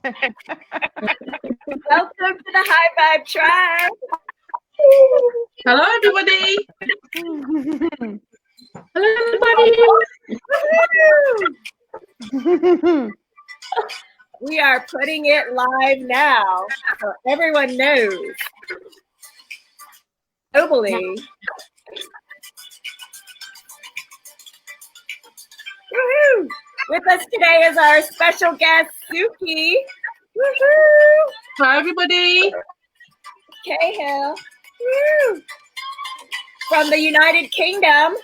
Welcome to the High Vibe Tribe. Hello, everybody. Hello, everybody. We are putting it live now, so everyone knows. Globally. Woohoo! With us today is our special guest, Suki. Woohoo! Hi, everybody. Cahill. Woo! From the United Kingdom.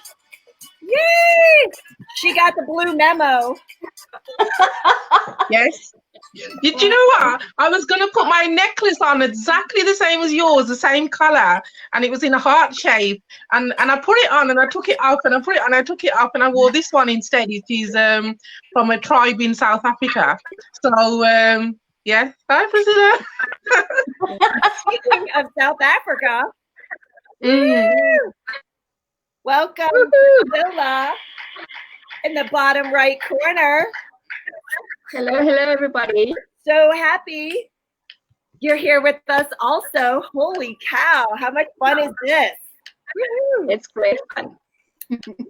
Yay! She got the blue memo. Yes. Did you know what? I was going to put my necklace on exactly the same as yours, the same color, and it was in a heart shape. And I put it on, and I took it off, and I put it on, I took it off, and I wore this one instead. It is from a tribe in South Africa. So, yeah. Hi, Priscilla. Speaking of South Africa, welcome, Priscilla, in the bottom right corner. Hello, everybody. So happy you're here with us also. Holy cow, how much fun is this? Woo-hoo. It's great fun.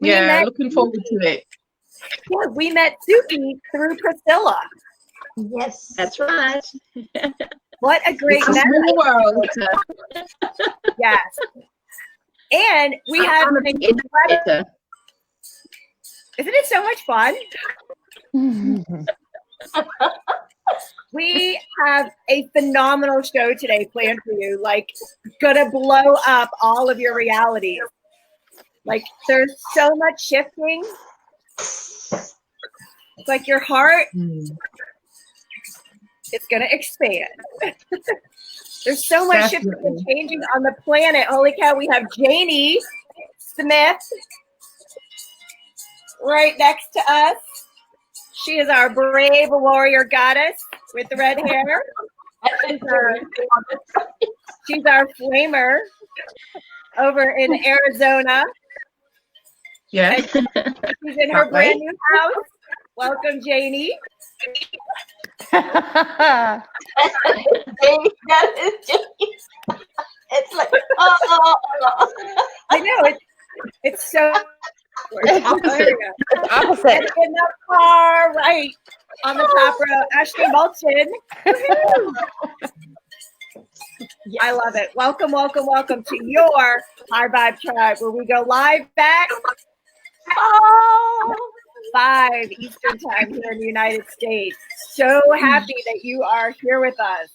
Yeah, looking forward to it. Yeah, we met Suki through Priscilla. Yes, that's right. What a great It's a small world. Yes. And we have an incredible... Isn't it so much fun? We have a phenomenal show today planned for you, like gonna blow up all of your realities. Like there's so much shifting. It's like your heart is gonna expand. There's so much shifting and changing on the planet. Holy cow, we have Janie Smith right next to us. She is our brave warrior goddess with the red hair. She's our flamer over in Arizona. Yeah. She's in her brand new house. Welcome, Janie. It's like, oh. I know, it's so... It's opposite. It's opposite. And in the far right on the top row, Ashley Mulchin. Yes. I love it. Welcome, welcome, welcome to your High Vibe Tribe, where we go live back 5 Eastern Time here in the United States. So happy that you are here with us.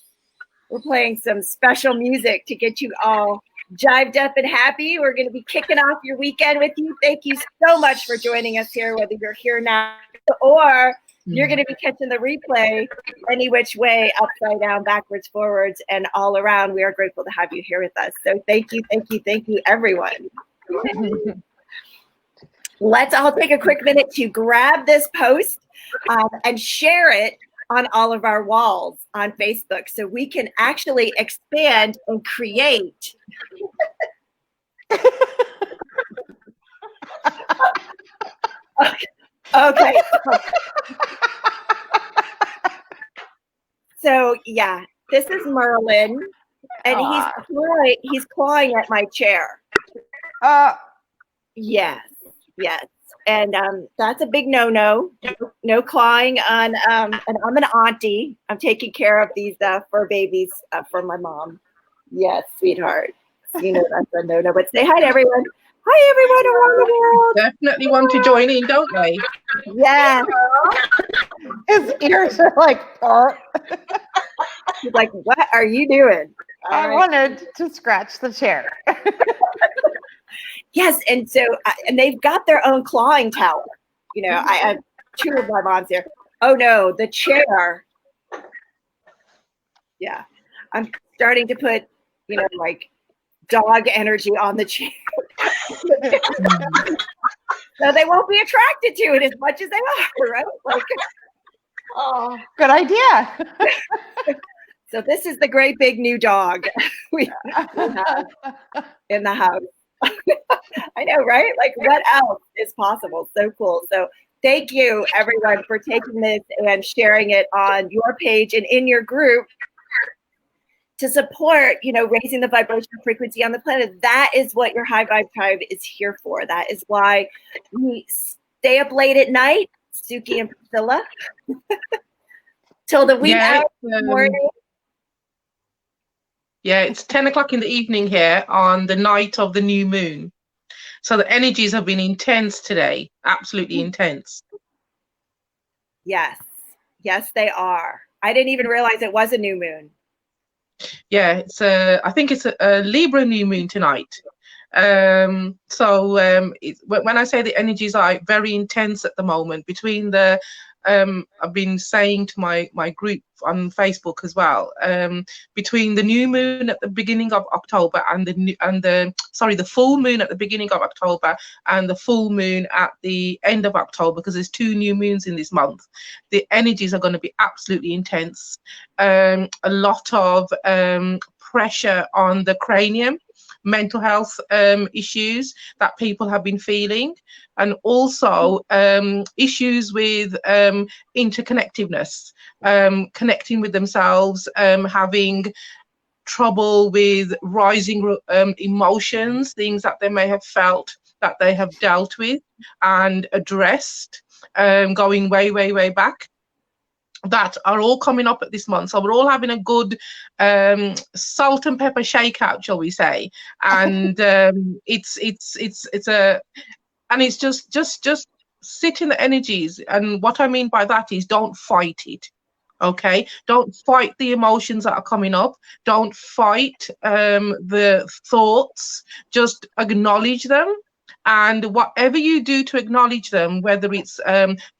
We're playing some special music to get you all jived up and happy. We're going to be kicking off your weekend with you. Thank you so much for joining us here, whether you're here now or you're going to be catching the replay any which way, upside down, backwards, forwards, and all around. We are grateful to have you here with us. So thank you, everyone. Let's all take a quick minute to grab this post and share it on all of our walls on Facebook so we can actually expand and create. Okay. So yeah, this is Merlin, and he's clawing at my chair. Yes. And that's a big no-no. No clawing on, and I'm an auntie. I'm taking care of these fur babies for my mom. Yes, sweetheart. You know that's a no-no, but say hi to everyone. Hi, everyone around the world. Definitely want to join in, don't they? Yeah. His ears are like, He's like, what are you doing? I wanted to scratch the chair. Yes, and so and they've got their own clawing tower. You know, I have 2 of my moms here. Oh no, the chair. Yeah, I'm starting to put, you know, like dog energy on the chair, so they won't be attracted to it as much as they are, right? Like, oh, good idea. So this is the great big new dog we have in the house. I know, right? Like, what else is possible? So cool. So thank you, everyone, for taking this and sharing it on your page and in your group to support, raising the vibrational frequency on the planet. That is what your High Vibe Tribe is here for. That is why we stay up late at night, Suki and Priscilla, till the wee hours in the morning. Yeah, it's 10 o'clock in the evening here on the night of the new moon. So the energies have been intense today, absolutely intense. Yes, they are. I didn't even realize it was a new moon. Yeah, I think it's a Libra new moon tonight. When I say the energies are very intense at the moment, between the I've been saying to my group on Facebook as well, between the new moon at the beginning of October and the full moon at the beginning of October and the full moon at the end of October, because there's 2 new moons in this month, the energies are going to be absolutely intense. A lot of pressure on the cranium, mental health issues that people have been feeling, and also issues with interconnectiveness, connecting with themselves, having trouble with rising emotions, things that they may have felt that they have dealt with and addressed, going way back, that are all coming up at this month. So we're all having a good salt and pepper shakeout, shall we say? And it's just sit in the energies. And what I mean by that is, don't fight it. Okay, don't fight the emotions that are coming up. Don't fight the thoughts. Just acknowledge them. And whatever you do to acknowledge them, whether it's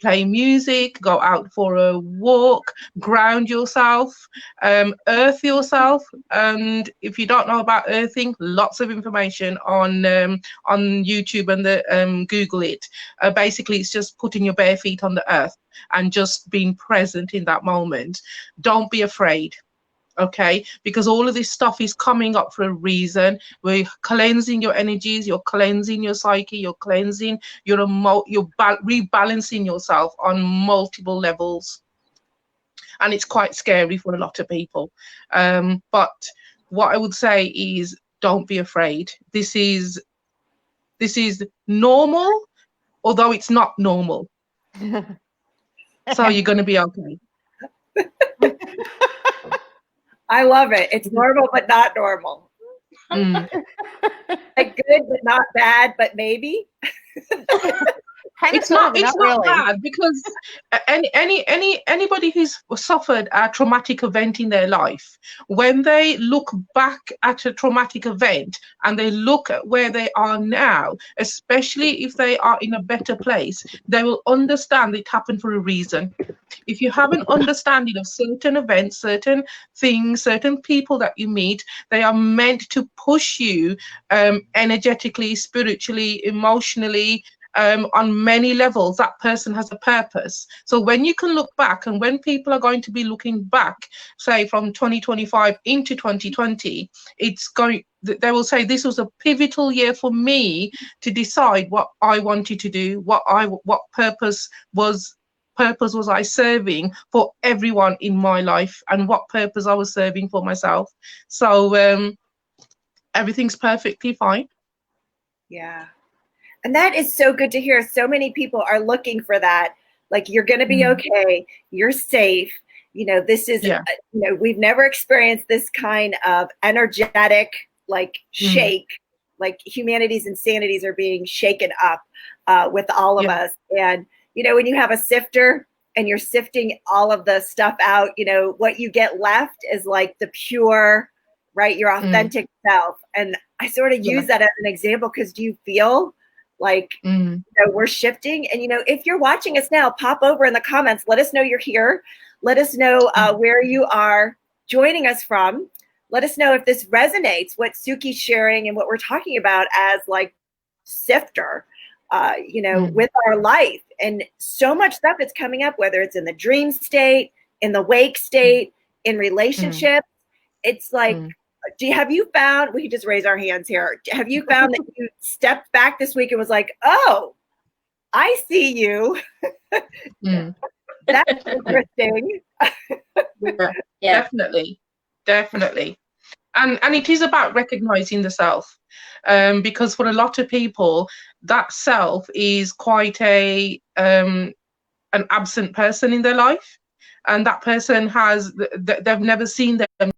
play music, go out for a walk, ground yourself, earth yourself. And if you don't know about earthing, lots of information on YouTube and Google it. Basically, it's just putting your bare feet on the earth and just being present in that moment. Don't be afraid. Okay, because all of this stuff is coming up for a reason. We're cleansing your energies, you're cleansing your psyche, you're cleansing, you're rebalancing yourself on multiple levels, and it's quite scary for a lot of people. But what I would say is, don't be afraid. This is normal, although it's not normal. So you're going to be okay. I love it. It's normal, but not normal. Like good, but not bad, but maybe. It's not bad, because anybody who's suffered a traumatic event in their life, when they look back at a traumatic event and they look at where they are now, especially if they are in a better place, they will understand it happened for a reason. If you have an understanding of certain events, certain things, certain people that you meet, they are meant to push you energetically, spiritually, emotionally, on many levels. That person has a purpose. So when you can look back, and when people are going to be looking back, say from 2025 into 2020, they will say, this was a pivotal year for me to decide what I wanted to do, what purpose was I serving for everyone in my life, and what purpose I was serving for myself. So everything's perfectly fine. Yeah. And that is so good to hear. So many people are looking for that. Like, you're going to be okay. You're safe. This is, we've never experienced this kind of energetic, shake, like humanity's insanities are being shaken up with all of us. And, when you have a sifter and you're sifting all of the stuff out, what you get left is like the pure, right, your authentic self. And I sort of use that as an example, because do you feel like we're shifting? And if you're watching us now, pop over in the comments, let us know you're here, let us know where you are joining us from, let us know if this resonates, what Suki's sharing and what we're talking about as like sifter with our life. And so much stuff that's coming up, whether it's in the dream state, in the wake state, in relationships. It's like, have you found, we can just raise our hands here, have you found that you stepped back this week and was like, oh, I see you. Mm. That's interesting. Yeah, definitely. And it is about recognizing the self, because for a lot of people, that self is quite a an absent person in their life, and that person has they've never seen them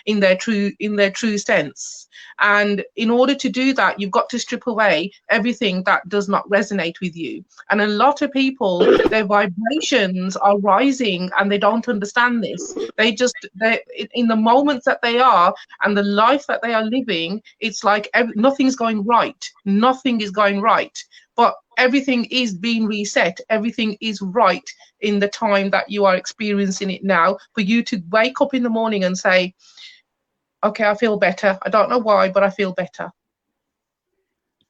in their true sense. And in order to do that, you've got to strip away everything that does not resonate with you. And a lot of people, their vibrations are rising and they don't understand this. They in the moments that they are and the life that they are living, it's like nothing's going right. Nothing is going right. But everything is being reset. Everything is right in the time that you are experiencing it now. For you to wake up in the morning and say, okay, I feel better. I don't know why, but I feel better.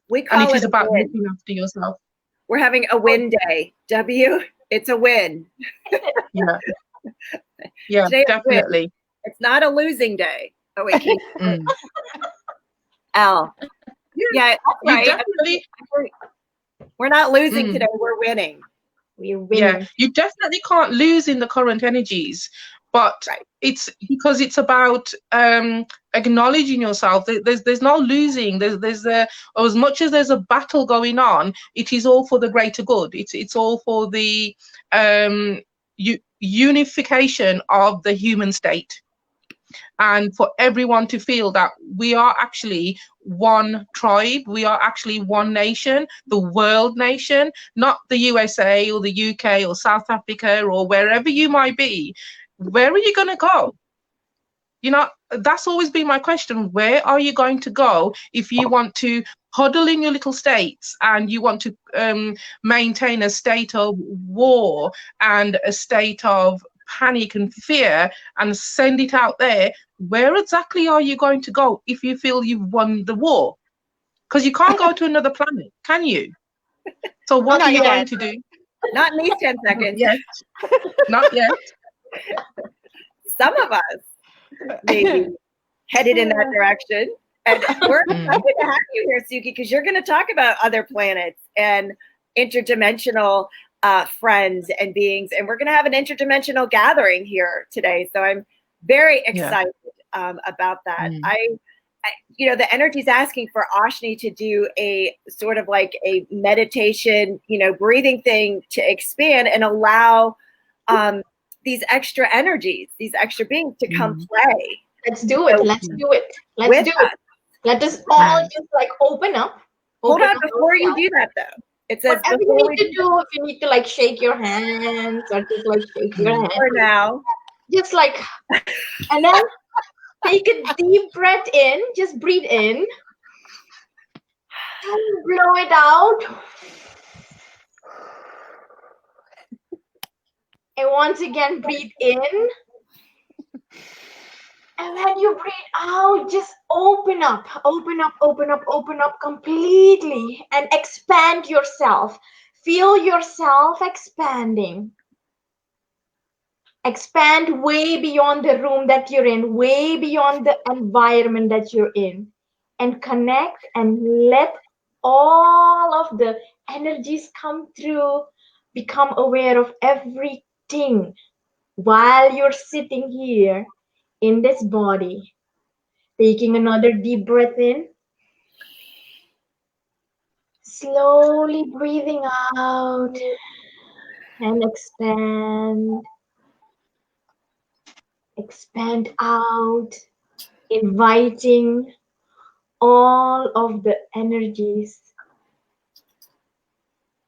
We And call it it is a about win. looking after yourself. We're having a win day. W, it's a win. Yeah. Yeah, Today is a win. definitely. It's not a losing day. Oh, wait, keep Al. Yeah, that's You right. definitely. We're not losing today. We're winning. We're winning. Yeah, you definitely can't lose in the current energies, but it's because it's about acknowledging yourself. There's no losing. There's as much as there's a battle going on, it is all for the greater good. It's all for the unification of the human state, and for everyone to feel that we are actually one tribe, we are actually one nation, the world nation, not the USA or the UK or South Africa or wherever you might be. Where are you going to go? You know, that's always been my question. Where are you going to go if you want to huddle in your little states and you want to maintain a state of war and a state of panic and fear and send it out there? Where exactly are you going to go if you feel you've won the war? Because you can't go to another planet, can you? So what are you going to do? Not in these 10 seconds. Yes. Not yet. Some of us maybe headed in that direction. And we're excited to have you here, Suki, because you're going to talk about other planets and interdimensional friends and beings. And we're going to have an interdimensional gathering here today. So I'm very excited about that. You know, the energy is asking for Ashni to do a sort of like a meditation, you know, breathing thing to expand and allow these extra energies, these extra beings to come play. Let's do it. Let's do it. Let's do it. Let us all just like open up. Hold on, before you do that though. It says whatever you need to do, if you need to like shake your hands or just like shake your hands. For now. Just like, and then take a deep breath in. Just breathe in. And blow it out. And once again, breathe in. And when you breathe out, just open up completely and expand yourself. Feel yourself expanding. Expand way beyond the room that you're in, way beyond the environment that you're in. And connect and let all of the energies come through. Become aware of everything while you're sitting here in this body. Taking another deep breath in. Slowly breathing out and expand. Expand out, inviting all of the energies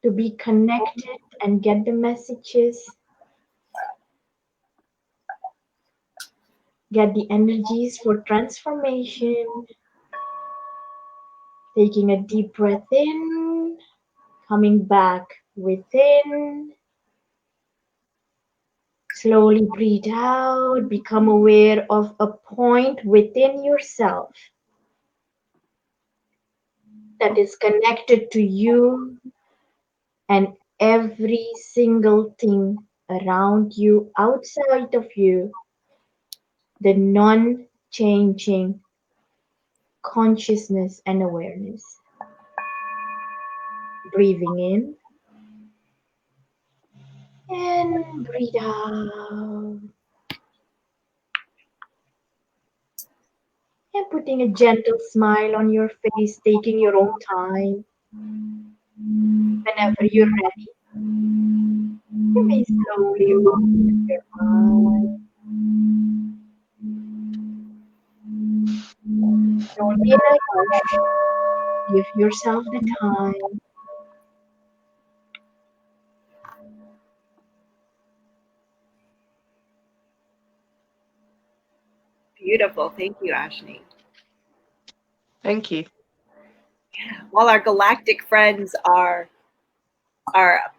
to be connected and get the messages. Get the energies for transformation. Taking a deep breath in, coming back within. Slowly breathe out, become aware of a point within yourself that is connected to you and every single thing around you, outside of you, the non-changing consciousness and awareness. Breathing in And breathe out. And putting a gentle smile on your face, taking your own time. Whenever you're ready, you may slowly open your eyes. Don't be in a rush. Give yourself the time. Beautiful. Thank you, Ashni. Thank you. While our galactic friends are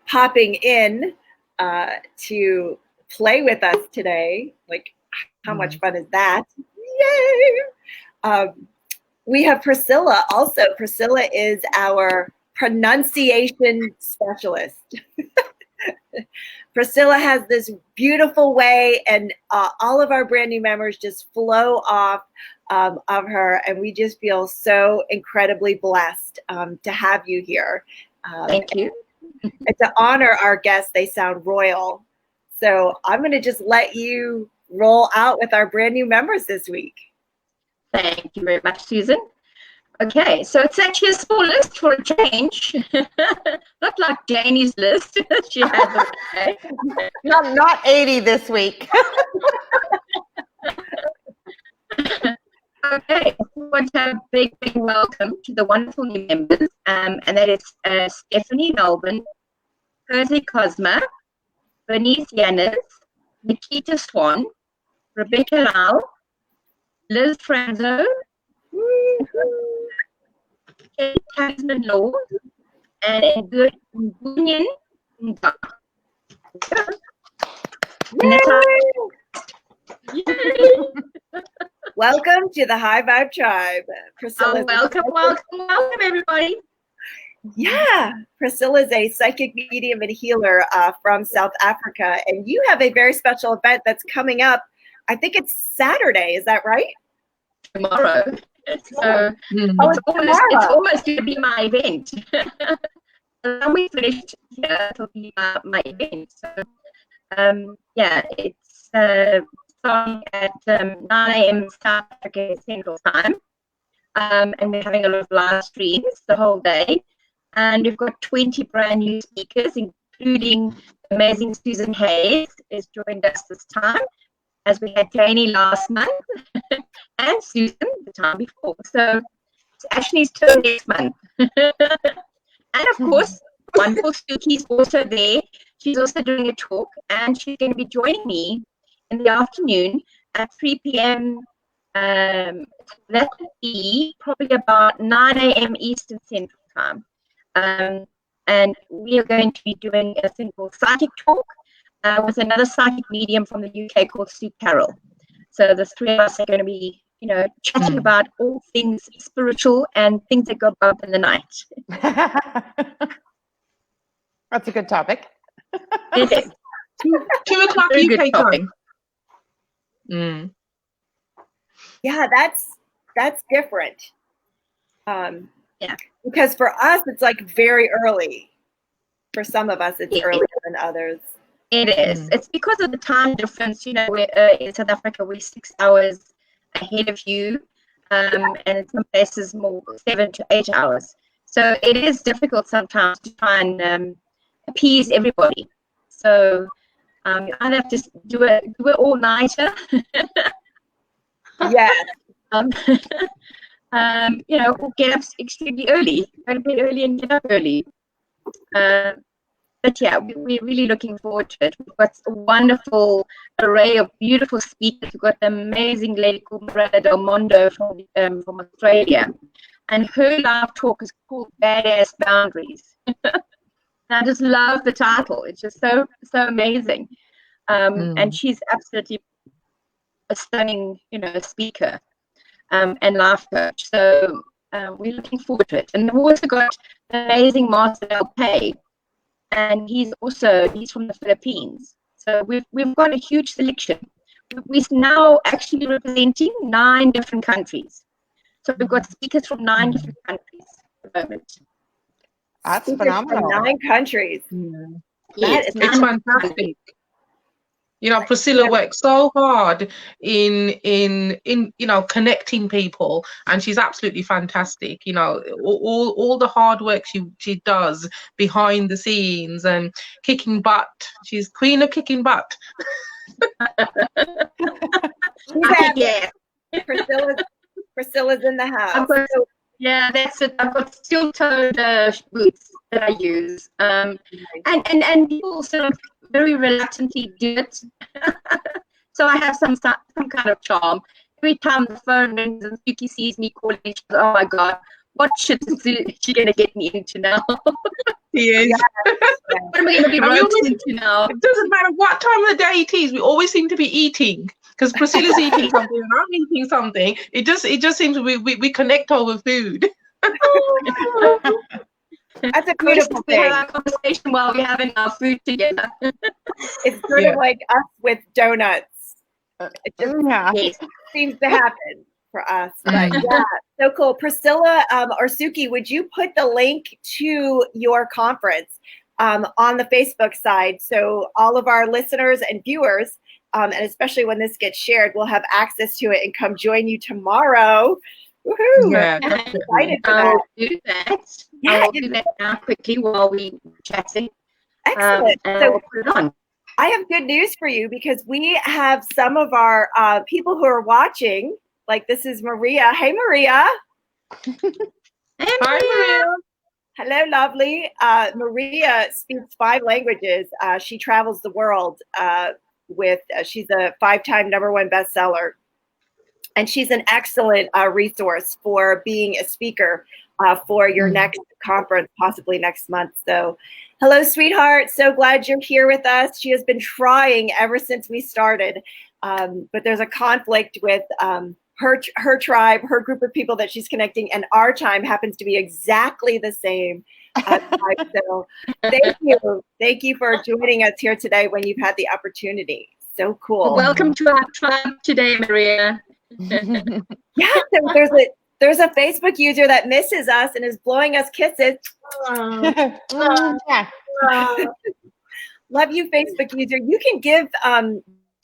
popping in to play with us today, like how much fun is that? Yay! We have Priscilla also. Priscilla is our pronunciation specialist. Priscilla has this beautiful way, and all of our brand new members just flow off of her, and we just feel so incredibly blessed to have you here. Thank you. And to honor our guests, they sound royal. So I'm going to just let you roll out with our brand new members this week. Thank you very much, Susan. Okay, so it's actually a small list for a change. Not like Janie's list. She has okay. Not 80 this week. Okay, we want to have a big welcome to the wonderful new members, and that is Stephanie Melbourne, Percy Cosma, Bernice Yanis, Nikita Swan, Rebecca Lau, Liz Franzo, Kate Tasman Law, and Gunyan Nga. Welcome to the High Vibe Tribe. Priscilla. Welcome, everybody. Yeah, Priscilla is a psychic medium and healer from South Africa, and you have a very special event that's coming up. I think it's Saturday. Is that right? Tomorrow. So it's almost going to be my event. When we finished here, it'll be my event. So, yeah, it's starting at 9 a.m. South Africa Central Time. And we're having a lot of live streams the whole day. And we've got 20 brand new speakers, including amazing Susan Hayes has joined us this time, as we had Janie last month and Susan the time before. So it's Ashley's turn next month. And of course, wonderful Suki's also there. She's also doing a talk, and she's going to be joining me in the afternoon at 3 p.m. That would be probably about 9 a.m. Eastern Central Time. And we are going to be doing a thing called Psychic Talk with another psychic medium from the UK called Sue Carroll. So the three of us are going to be, chatting about all things spiritual and things that go bump in the night. That's a good topic. It is. 2 o'clock Very UK good topic. time. Yeah, that's different. Yeah. Because for us, it's like very early. For some of us, it's earlier than others. It is. It's because of the time difference. We're in South Africa, we're 6 hours ahead of you, and in some places more 7 to 8 hours. So it is difficult sometimes to try and appease everybody. So you either have to do it all-nighter. Yeah. Or get up extremely early. Go to bed early and get up early. But yeah, we're really looking forward to it. We've got a wonderful array of beautiful speakers. We've got the amazing lady called Miranda Del Mondo from Australia. And her live talk is called Badass Boundaries. And I just love the title. It's just so amazing. And she's absolutely a stunning, speaker and life coach. So we're looking forward to it. And we've also got the amazing Master Del Pay. And he's from the Philippines. So we've got a huge selection. We're now actually representing 9 different countries. So we've got speakers from 9 different countries at the moment. That's Speakers phenomenal. from 9 countries. Yes, It's fantastic. You know, Priscilla works so hard in connecting people, and she's absolutely fantastic. You know, all the hard work she does behind the scenes and kicking butt. She's queen of kicking butt. Yeah. Priscilla's in the house. Yeah, that's it. I've got steel-toed boots that I use, and people sort of very reluctantly do it. So I have some kind of charm. Every time the phone rings and Suki sees me calling, she goes, "Oh my God, what shit is she gonna get me into now?" Yes. What am I gonna be roped into now? It doesn't matter what time of the day it is. We always seem to be eating. Because Priscilla's eating something and I'm eating something. It just seems we connect over food. That's a beautiful thing. We have a conversation while we're having our food together. It's sort of like us with donuts. It just seems to happen for us. But yeah, so cool. Priscilla or Suki, would you put the link to your conference on the Facebook side so all of our listeners and viewers, and especially when this gets shared, we'll have access to it and come join you tomorrow. Woohoo! Yeah, I'm excited for that. I'll do that. Yeah, I'll do that now quickly while we're chatting. Excellent. And So I'll put it on. I have good news for you because we have some of our people who are watching. Like this is Maria. Hey, Maria. Hi, Maria. Hello, lovely. Maria speaks 5 languages. She travels the world she's a 5-time #1 bestseller. And she's an excellent resource for being a speaker for your next conference, possibly next month. So hello, sweetheart. So glad you're here with us. She has been trying ever since we started. But there's a conflict with her tribe, her group of people that she's connecting, and our time happens to be exactly the same. So thank you for joining us here today when you've had the opportunity. So cool. Well, welcome to our tribe today, Maria. Yeah, so there's a Facebook user that misses us and is blowing us kisses. Love you, Facebook user. You can give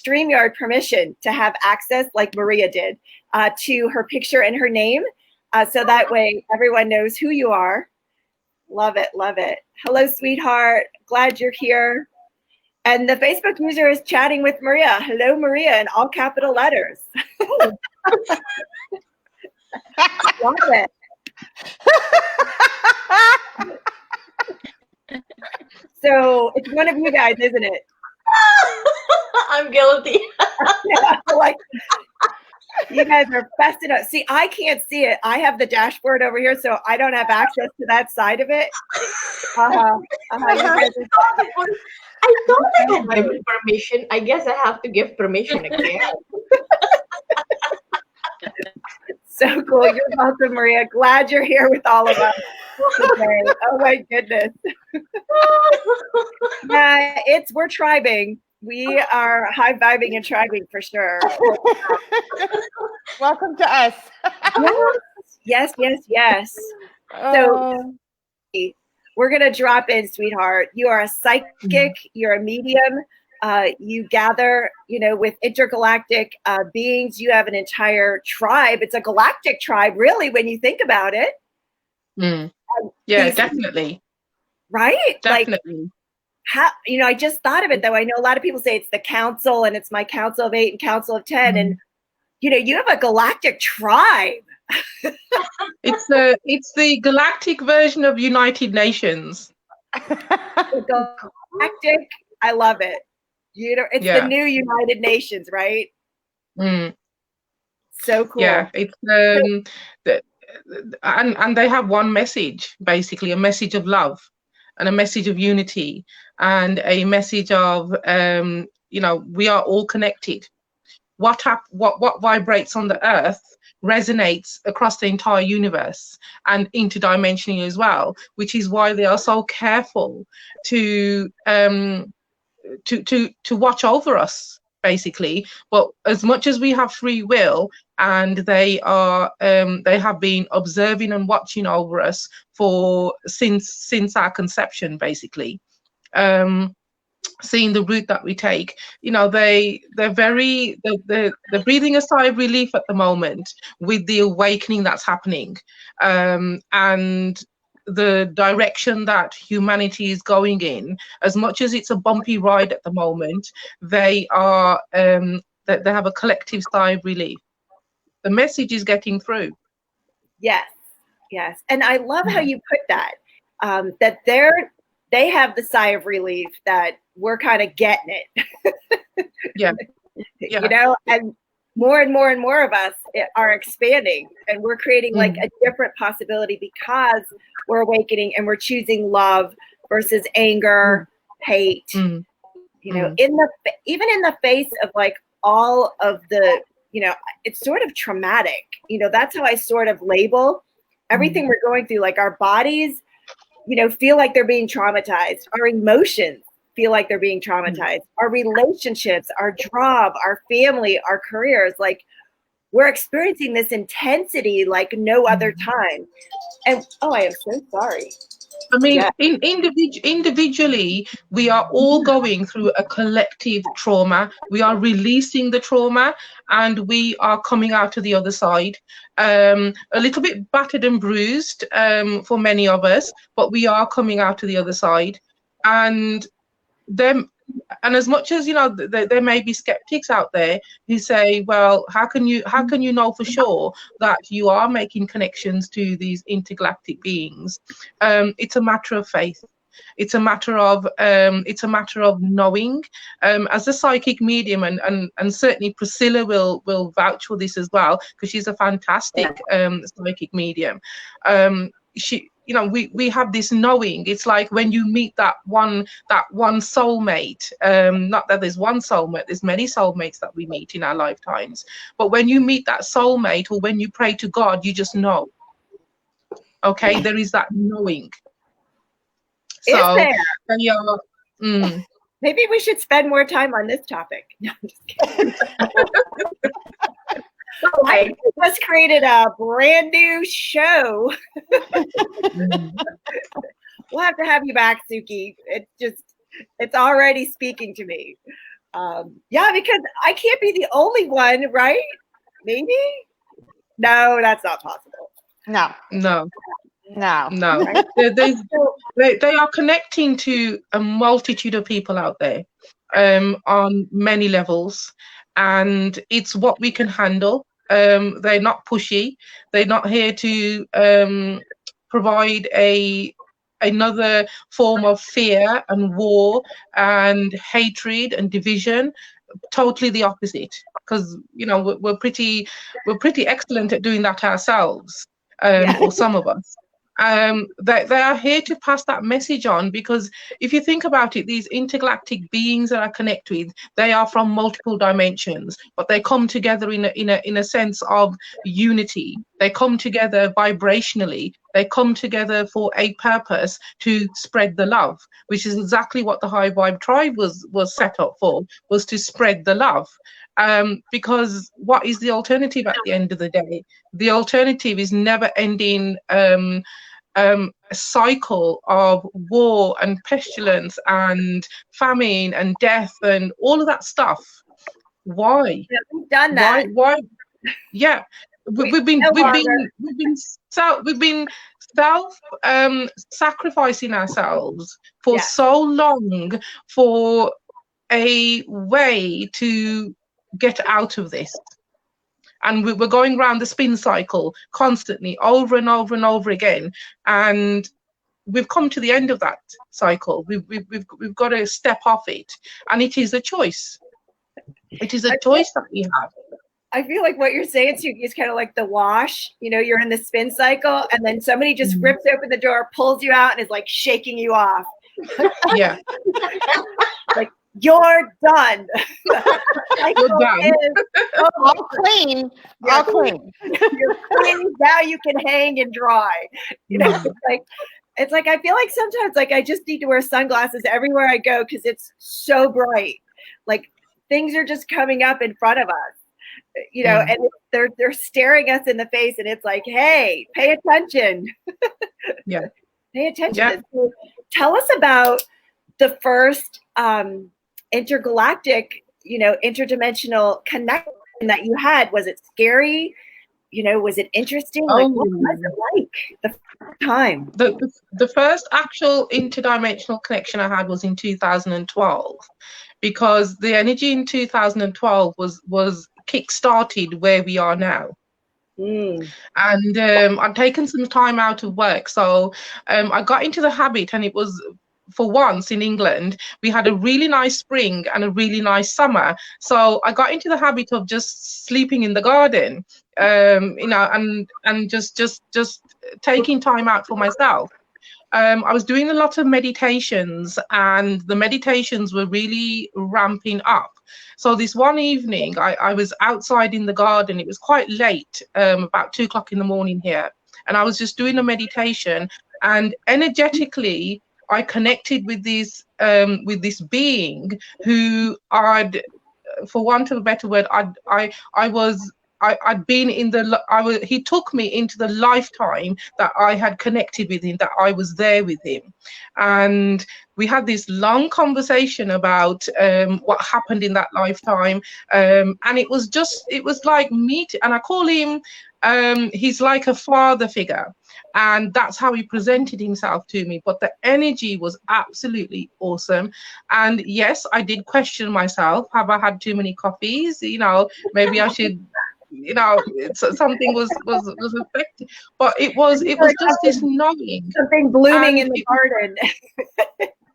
StreamYard permission to have access, like Maria did, to her picture and her name, so that way everyone knows who you are. Love it, love it. Hello, sweetheart. Glad you're here. And the Facebook user is chatting with Maria. Hello, Maria, in all capital letters. Love it. So it's one of you guys, isn't it? I'm guilty. Yeah, like you guys are festing up. See, I can't see it. I have the dashboard over here, so I don't have access to that side of it. I thought I had given permission. I guess I have to give permission again. So cool. You're welcome, Maria. Glad you're here with all of us today. Oh my goodness. Yeah, we're tribing. We are high-vibing and tribing for sure. Welcome to us. Yes. So we're going to drop in, sweetheart. You are a psychic. You're a medium. You gather, with intergalactic beings. You have an entire tribe. It's a galactic tribe, really, when you think about it. Yeah, definitely. Right? Definitely. I just thought of it, though. I know a lot of people say it's the council and it's my council of 8 and council of 10. And, you have a galactic tribe. It's the galactic version of United Nations. Galactic. I love it. It's the new United Nations, right? So cool. Yeah, it's and they have one message, basically a message of love and a message of unity and a message of we are all connected. What vibrates on the earth resonates across the entire universe and interdimensionally as well, which is why they are so careful to watch over us, basically. But as much as we have free will, and they have been observing and watching over us since our conception, basically. seeing the route that we take. They're breathing a sigh of relief at the moment with the awakening that's happening, and the direction that humanity is going in. As much as it's a bumpy ride at the moment, they are they have a collective sigh of relief. The message is getting through. Yes, and I love how you put that. That they have the sigh of relief that we're kind of getting it. Yeah. And more and more and more of us are expanding, and we're creating like a different possibility because we're awakening and we're choosing love versus anger, hate. Even in the face of like all of the, it's sort of traumatic. That's how I sort of label everything we're going through. Like our bodies, feel like they're being traumatized. Our emotions feel like they're being traumatized. Our relationships, our job, our family, our careers, like we're experiencing this intensity like no other time. And I am so sorry. I mean, individually, we are all going through a collective trauma. We are releasing the trauma, and we are coming out to the other side. A little bit battered and bruised for many of us, but we are coming out to the other side. And as much as there may be skeptics out there who say, well, how can you know for sure that you are making connections to these intergalactic beings? It's a matter of faith. It's a matter of knowing. As a psychic medium, and certainly Priscilla will vouch for this as well, because she's a fantastic psychic medium. We have this knowing. It's like when you meet that one soulmate. Not that there's one soulmate, there's many soulmates that we meet in our lifetimes. But when you meet that soulmate, or when you pray to God, you just know. Okay, there is that knowing. So maybe we should spend more time on this topic. No, I'm just kidding. I just created a brand new show. We'll have to have you back, Suki. It's already speaking to me. Because I can't be the only one, right? Maybe? No, that's not possible. No. They are connecting to a multitude of people out there on many levels, and it's what we can handle. They're not pushy. They're not here to provide another form of fear and war and hatred and division. Totally the opposite, because we're pretty excellent at doing that ourselves, or some of us. They are here to pass that message on, because if you think about it, these intergalactic beings that are connected, they are from multiple dimensions, but they come together in a sense of unity. They come together vibrationally. They come together for a purpose, to spread the love, which is exactly what the High Vibe Tribe was set up for, was to spread the love. Because what is the alternative at the end of the day? The alternative is never ending a cycle of war and pestilence and famine and death and all of that stuff. Why? Yeah, we've done that. Why? Yeah, we've been sacrificing ourselves for so long for a way to get out of this. And we're going around the spin cycle constantly, over and over and over again. And we've come to the end of that cycle. We've got to step off it. And it is a choice. It is a choice that we have. I feel like what you're saying, Suki, is kind of like the wash. You're in the spin cycle, and then somebody just rips open the door, pulls you out, and is like shaking you off. Yeah. Like, you're done. You're done. All clean. All clean. You're clean. Now you can hang and dry. It's like I feel like sometimes I just need to wear sunglasses everywhere I go, because it's so bright. Like things are just coming up in front of us, and they're staring us in the face, and it's like, hey, pay attention. Yeah. Pay attention. Yeah. So tell us about the first intergalactic, interdimensional connection that you had? Was it scary? Was it interesting? Like, what was it like the first time? The first actual interdimensional connection I had was in 2012, because the energy in 2012 was kick-started where we are now. And I'd taken some time out of work, so I got into the habit, and it was, for once in England, we had a really nice spring and a really nice summer. So I got into the habit of just sleeping in the garden, and just taking time out for myself. I was doing a lot of meditations, and the meditations were really ramping up. So this one evening, I was outside in the garden. It was quite late, about 2 o'clock in the morning here. And I was just doing a meditation, and energetically, I connected with this being who I'd, for want of a better word, I'd been in he took me into the lifetime that I had connected with him, that I was there with him. And we had this long conversation about what happened in that lifetime. And it was like meeting, and I call him, he's like a father figure. And that's how he presented himself to me. But the energy was absolutely awesome. And yes, I did question myself. Have I had too many coffees? Maybe I should, something was affected. But it was just this knowing. Something blooming in the garden.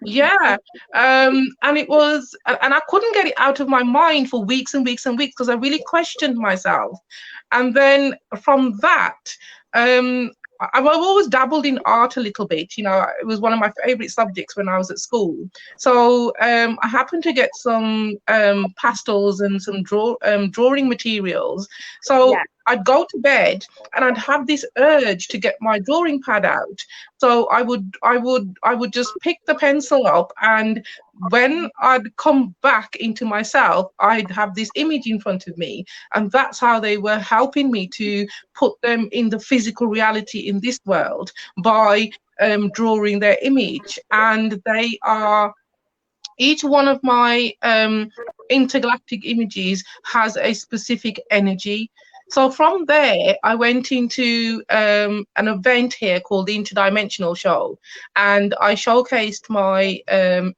Yeah. And it was, and I couldn't get it out of my mind for weeks and weeks and weeks, because I really questioned myself. And then from that, I've always dabbled in art a little bit. It was one of my favorite subjects when I was at school. So I happened to get some pastels and some drawing materials. So yeah. I'd go to bed and I'd have this urge to get my drawing pad out. So I would just pick the pencil up, and when I'd come back into myself, I'd have this image in front of me. And that's how they were helping me to put them in the physical reality in this world, by drawing their image. And they are, each one of my intergalactic images has a specific energy. So from there, I went into an event here called the Interdimensional Show, and I showcased my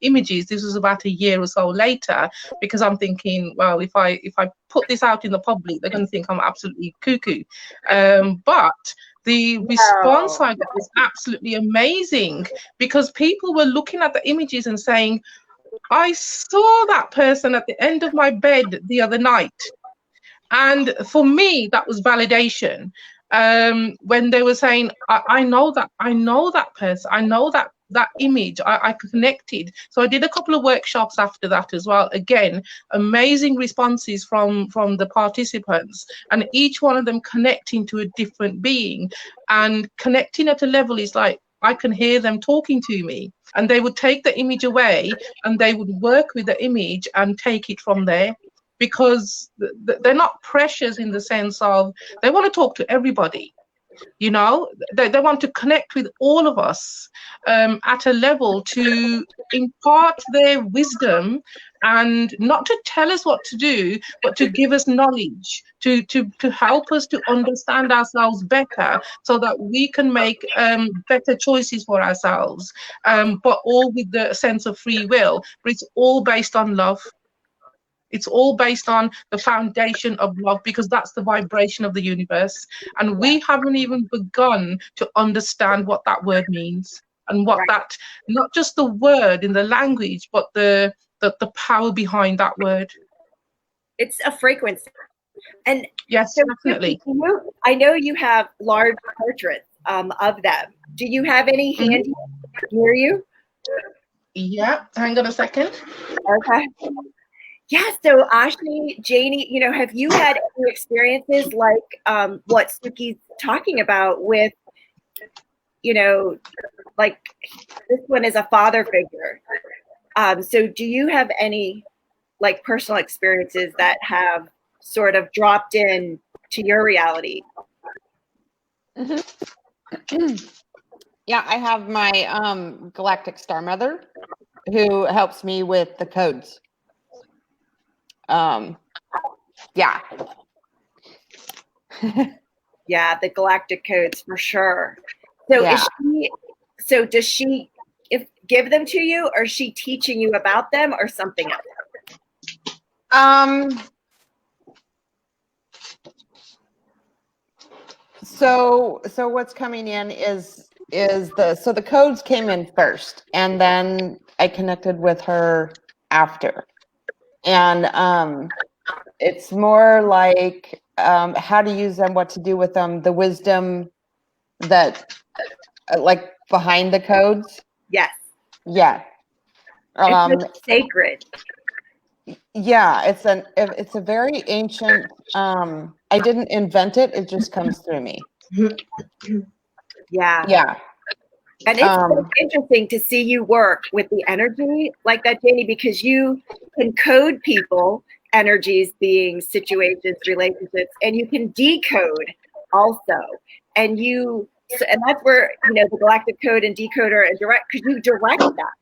images. This was about a year or so later, because I'm thinking, well, if I put this out in the public, they're going to think I'm absolutely cuckoo. But the response I got was absolutely amazing, because people were looking at the images and saying, I saw that person at the end of my bed the other night. And for me, that was validation. When they were saying, I know that person, I know that image, I connected. So I did a couple of workshops after that as well. Again, amazing responses from the participants, and each one of them connecting to a different being, and connecting at a level is like, I can hear them talking to me. And they would take the image away, and they would work with the image and take it from there. Because they're not precious in the sense of, they want to talk to everybody, they want to connect with all of us at a level to impart their wisdom, and not to tell us what to do, but to give us knowledge, to help us to understand ourselves better, so that we can make better choices for ourselves, but all with the sense of free will. But it's all based on love. It's all based on the foundation of love, because that's the vibration of the universe. And we haven't even begun to understand what that word means, and what that, not just the word in the language, but the power behind that word. It's a frequency. And yes, so definitely. I know you have large portraits of them. Do you have any handy near you? Yeah, hang on a second. Okay. Yeah, so Ashley, Janie, have you had any experiences like what Suki's talking about with, like this one is a father figure. So do you have any like personal experiences that have sort of dropped in to your reality? Yeah, I have my galactic star mother. who helps me with the codes. Yeah. Yeah, the galactic codes for sure. So does she give them to you, or is she teaching you about them, or something else? So what's coming in is the codes came in first, and then I connected with her after. And it's more like how to use them, what to do with them, the wisdom that like behind the codes. Yes. Yeah. It's sacred. Yeah, it's a very ancient. I didn't invent it; it just comes through me. Yeah. Yeah. And it's so interesting to see you work with the energy like that, Janie, because you can code people, energies, beings, situations, relationships, and you can decode also. And that's where, the galactic code and decoder and direct, because you direct that.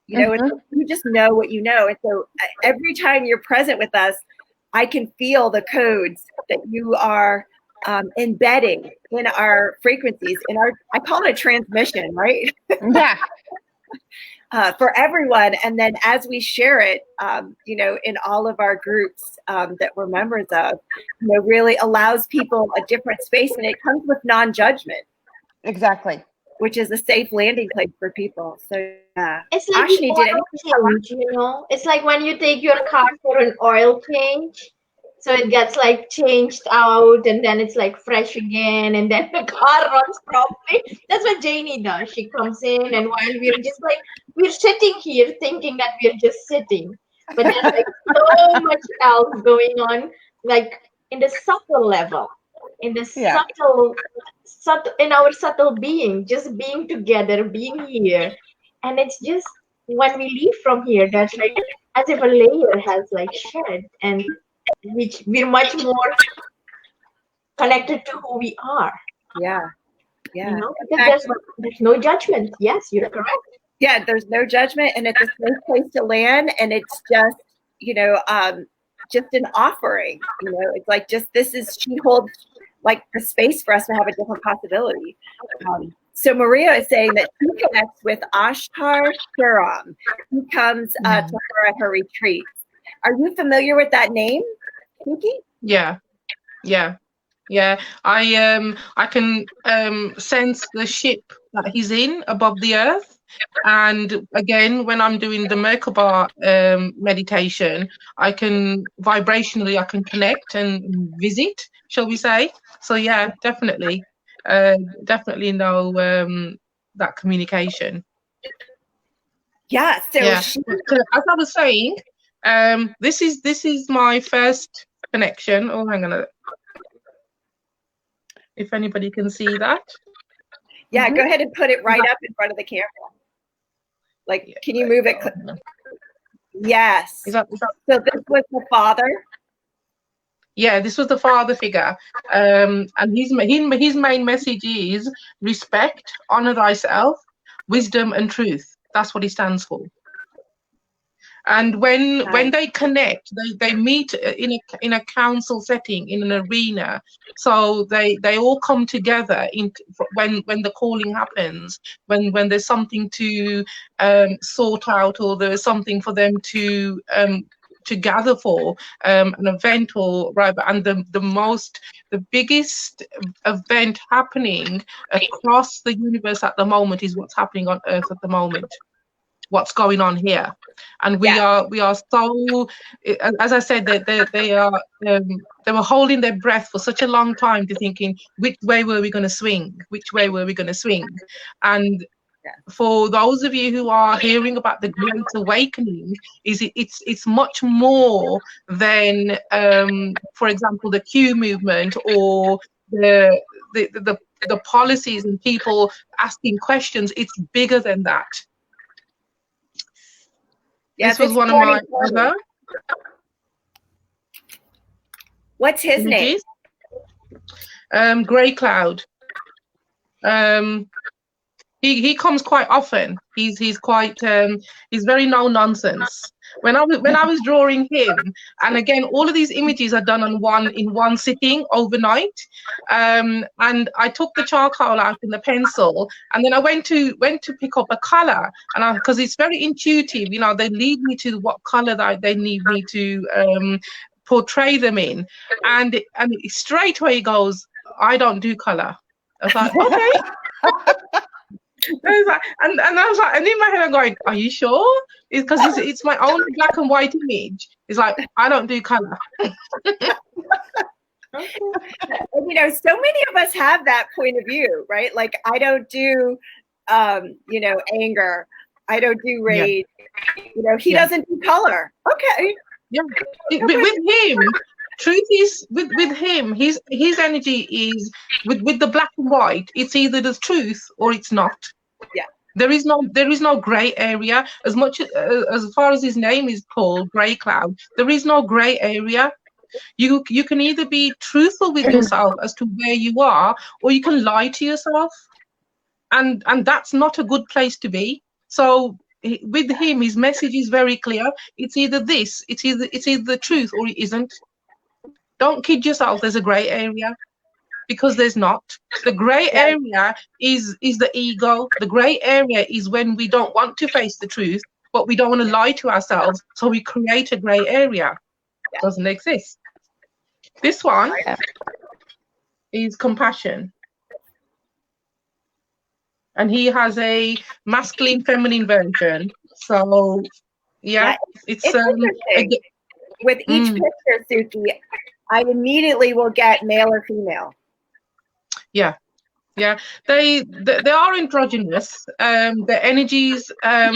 You just know what you know. And so every time you're present with us, I can feel the codes that you are embedding in our frequencies, I call it a transmission, right? Yeah. For everyone. And then as we share it, in all of our groups that we're members of, really allows people a different space, and it comes with non-judgment. Exactly. Which is a safe landing place for people. So it's like Ashni, change, it's like when you take your car for an oil change, so it gets like changed out, and then it's like fresh again, and then the car runs properly. That's what Janie does. She comes in, and while we're sitting here thinking that we're just sitting, but there's like so much else going on, like in the subtle level, in the subtle in our subtle being, just being together, being here. And it's just when we leave from here, that's like as if a layer has like shed, and which we're much more connected to who we are. Yeah. Because there's no judgment. Yes, you're correct. Yeah, there's no judgment, and it's a safe place to land, and it's just just an offering. It's like she holds like the space for us to have a different possibility. So Maria is saying that she connects with Ashtar Shuram. He comes to her at her retreats. Are you familiar with that name, Suki? Yeah. I can sense the ship that he's in above the earth. And again, when I'm doing the Merkaba meditation, I can vibrationally connect and visit, shall we say? So yeah, definitely know that communication. Yeah. So as I was saying, this is my first connection. Oh, hang on. If anybody can see that. Yeah, go ahead and put it right up in front of the camera. Like, can you move it? Yes. So this was the father? Yeah, this was the father figure. And his main message is respect, honor thyself, wisdom and truth. That's what he stands for. And when they connect, they meet in a council setting, in an arena. So they all come together when the calling happens, when there's something to sort out, or there's something for them to gather for, an event or rather. And the biggest event happening across the universe at the moment is what's happening on Earth at the moment. What's going on here, and we are so, as I said, they were holding their breath for such a long time, to thinking which way were we going to swing, and for those of you who are hearing about the Great Awakening, it's much more than for example the Q movement or the policies and people asking questions. It's bigger than that. This was one of my brother. What's his name? Grey Cloud. He comes quite often. He's quite he's very no nonsense. When I was drawing him, and again, all of these images are done in one sitting overnight. And I took the charcoal out in the pencil, and then I went to pick up a color, and because it's very intuitive, you know, they lead me to what color that they need me to portray them in, and straight away he goes, "I don't do color." I was like, okay. And I was like, and in my head I'm going, are you sure? It's because it's my own black and white image. It's like, I don't do color. And, you know, so many of us have that point of view, right? Like, I don't do you know, anger, I don't do rage, you know, he doesn't do color. Okay. Yeah. With him, truth is, with him, his energy is with the black and white. It's either the truth or it's not. Yeah. There is no gray area. As much as far as his name is called, Grey Cloud, there is no gray area. You can either be truthful with yourself as to where you are, or you can lie to yourself, and that's not a good place to be. So with him, his message is very clear. It's either this, it's either the truth, or it isn't. Don't kid yourself. There's a gray area, because there's not. The gray area is the ego. The gray area is when we don't want to face the truth, but we don't want to lie to ourselves, so we create a gray area. It doesn't exist. This one is compassion, and he has a masculine, feminine version. So it's interesting. With each picture, Suki, I immediately will get male or female. Yeah. They are androgynous. Their energies, a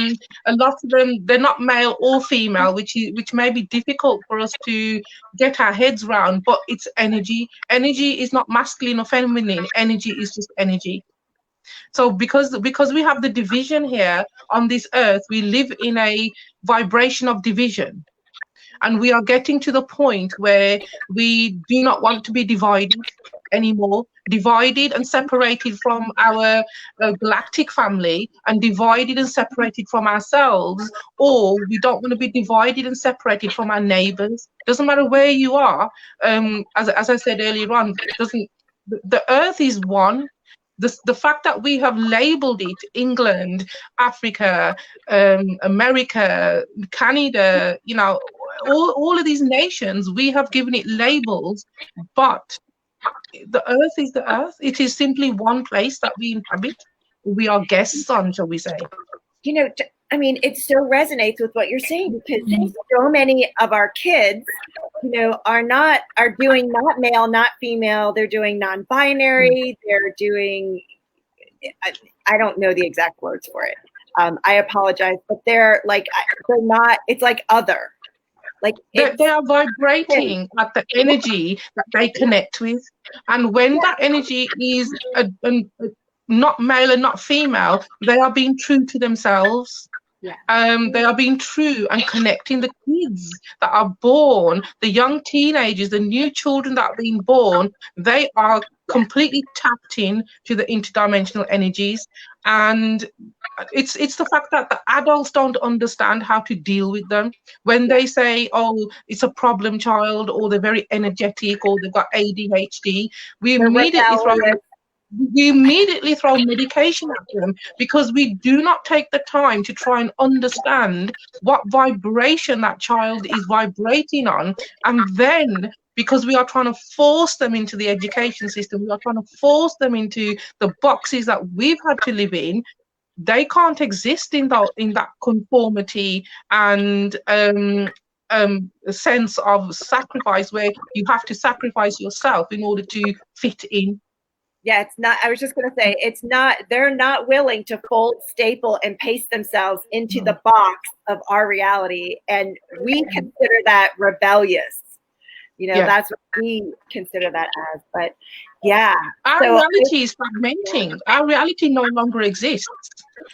lot of them, they're not male or female, which may be difficult for us to get our heads around. But it's energy. Energy is not masculine or feminine. Energy is just energy. So because we have the division here on this earth, we live in a vibration of division. And we are getting to the point where we do not want to be divided anymore, divided and separated from our galactic family, and divided and separated from ourselves, or we don't want to be divided and separated from our neighbors. Doesn't matter where you are. As I said earlier on, the earth is one. The fact that we have labeled it England, Africa, America, Canada, you know, all of these nations, we have given it labels, but the earth is the earth. It is simply one place that we inhabit. We are guests on, shall we say. You know, I mean, it still resonates with what you're saying, because so many of our kids, you know, are doing not male, not female. They're doing non-binary. They're doing, I don't know the exact words for it. I apologize, but they're not, it's like other. Like they are vibrating at the energy that they connect with. And when that energy is not male and not female, they are being true to themselves. They are being true and connecting the kids that are born, the young teenagers, the new children that are being born. They are completely tapped in to the interdimensional energies. And it's the fact that the adults don't understand how to deal with them. When they say, oh, it's a problem child, or they're very energetic, or they've got ADHD, we immediately throw medication at them, because we do not take the time to try and understand what vibration that child is vibrating on. And then, because we are trying to force them into the education system, we are trying to force them into the boxes that we've had to live in, they can't exist in that conformity and sense of sacrifice, where you have to sacrifice yourself in order to fit in. Yeah, it's not, I was just going to say, they're not willing to fold, staple, and paste themselves into the box of our reality. And we consider that rebellious. You know, that's what we consider that as. But our reality is fragmenting. Our reality no longer exists.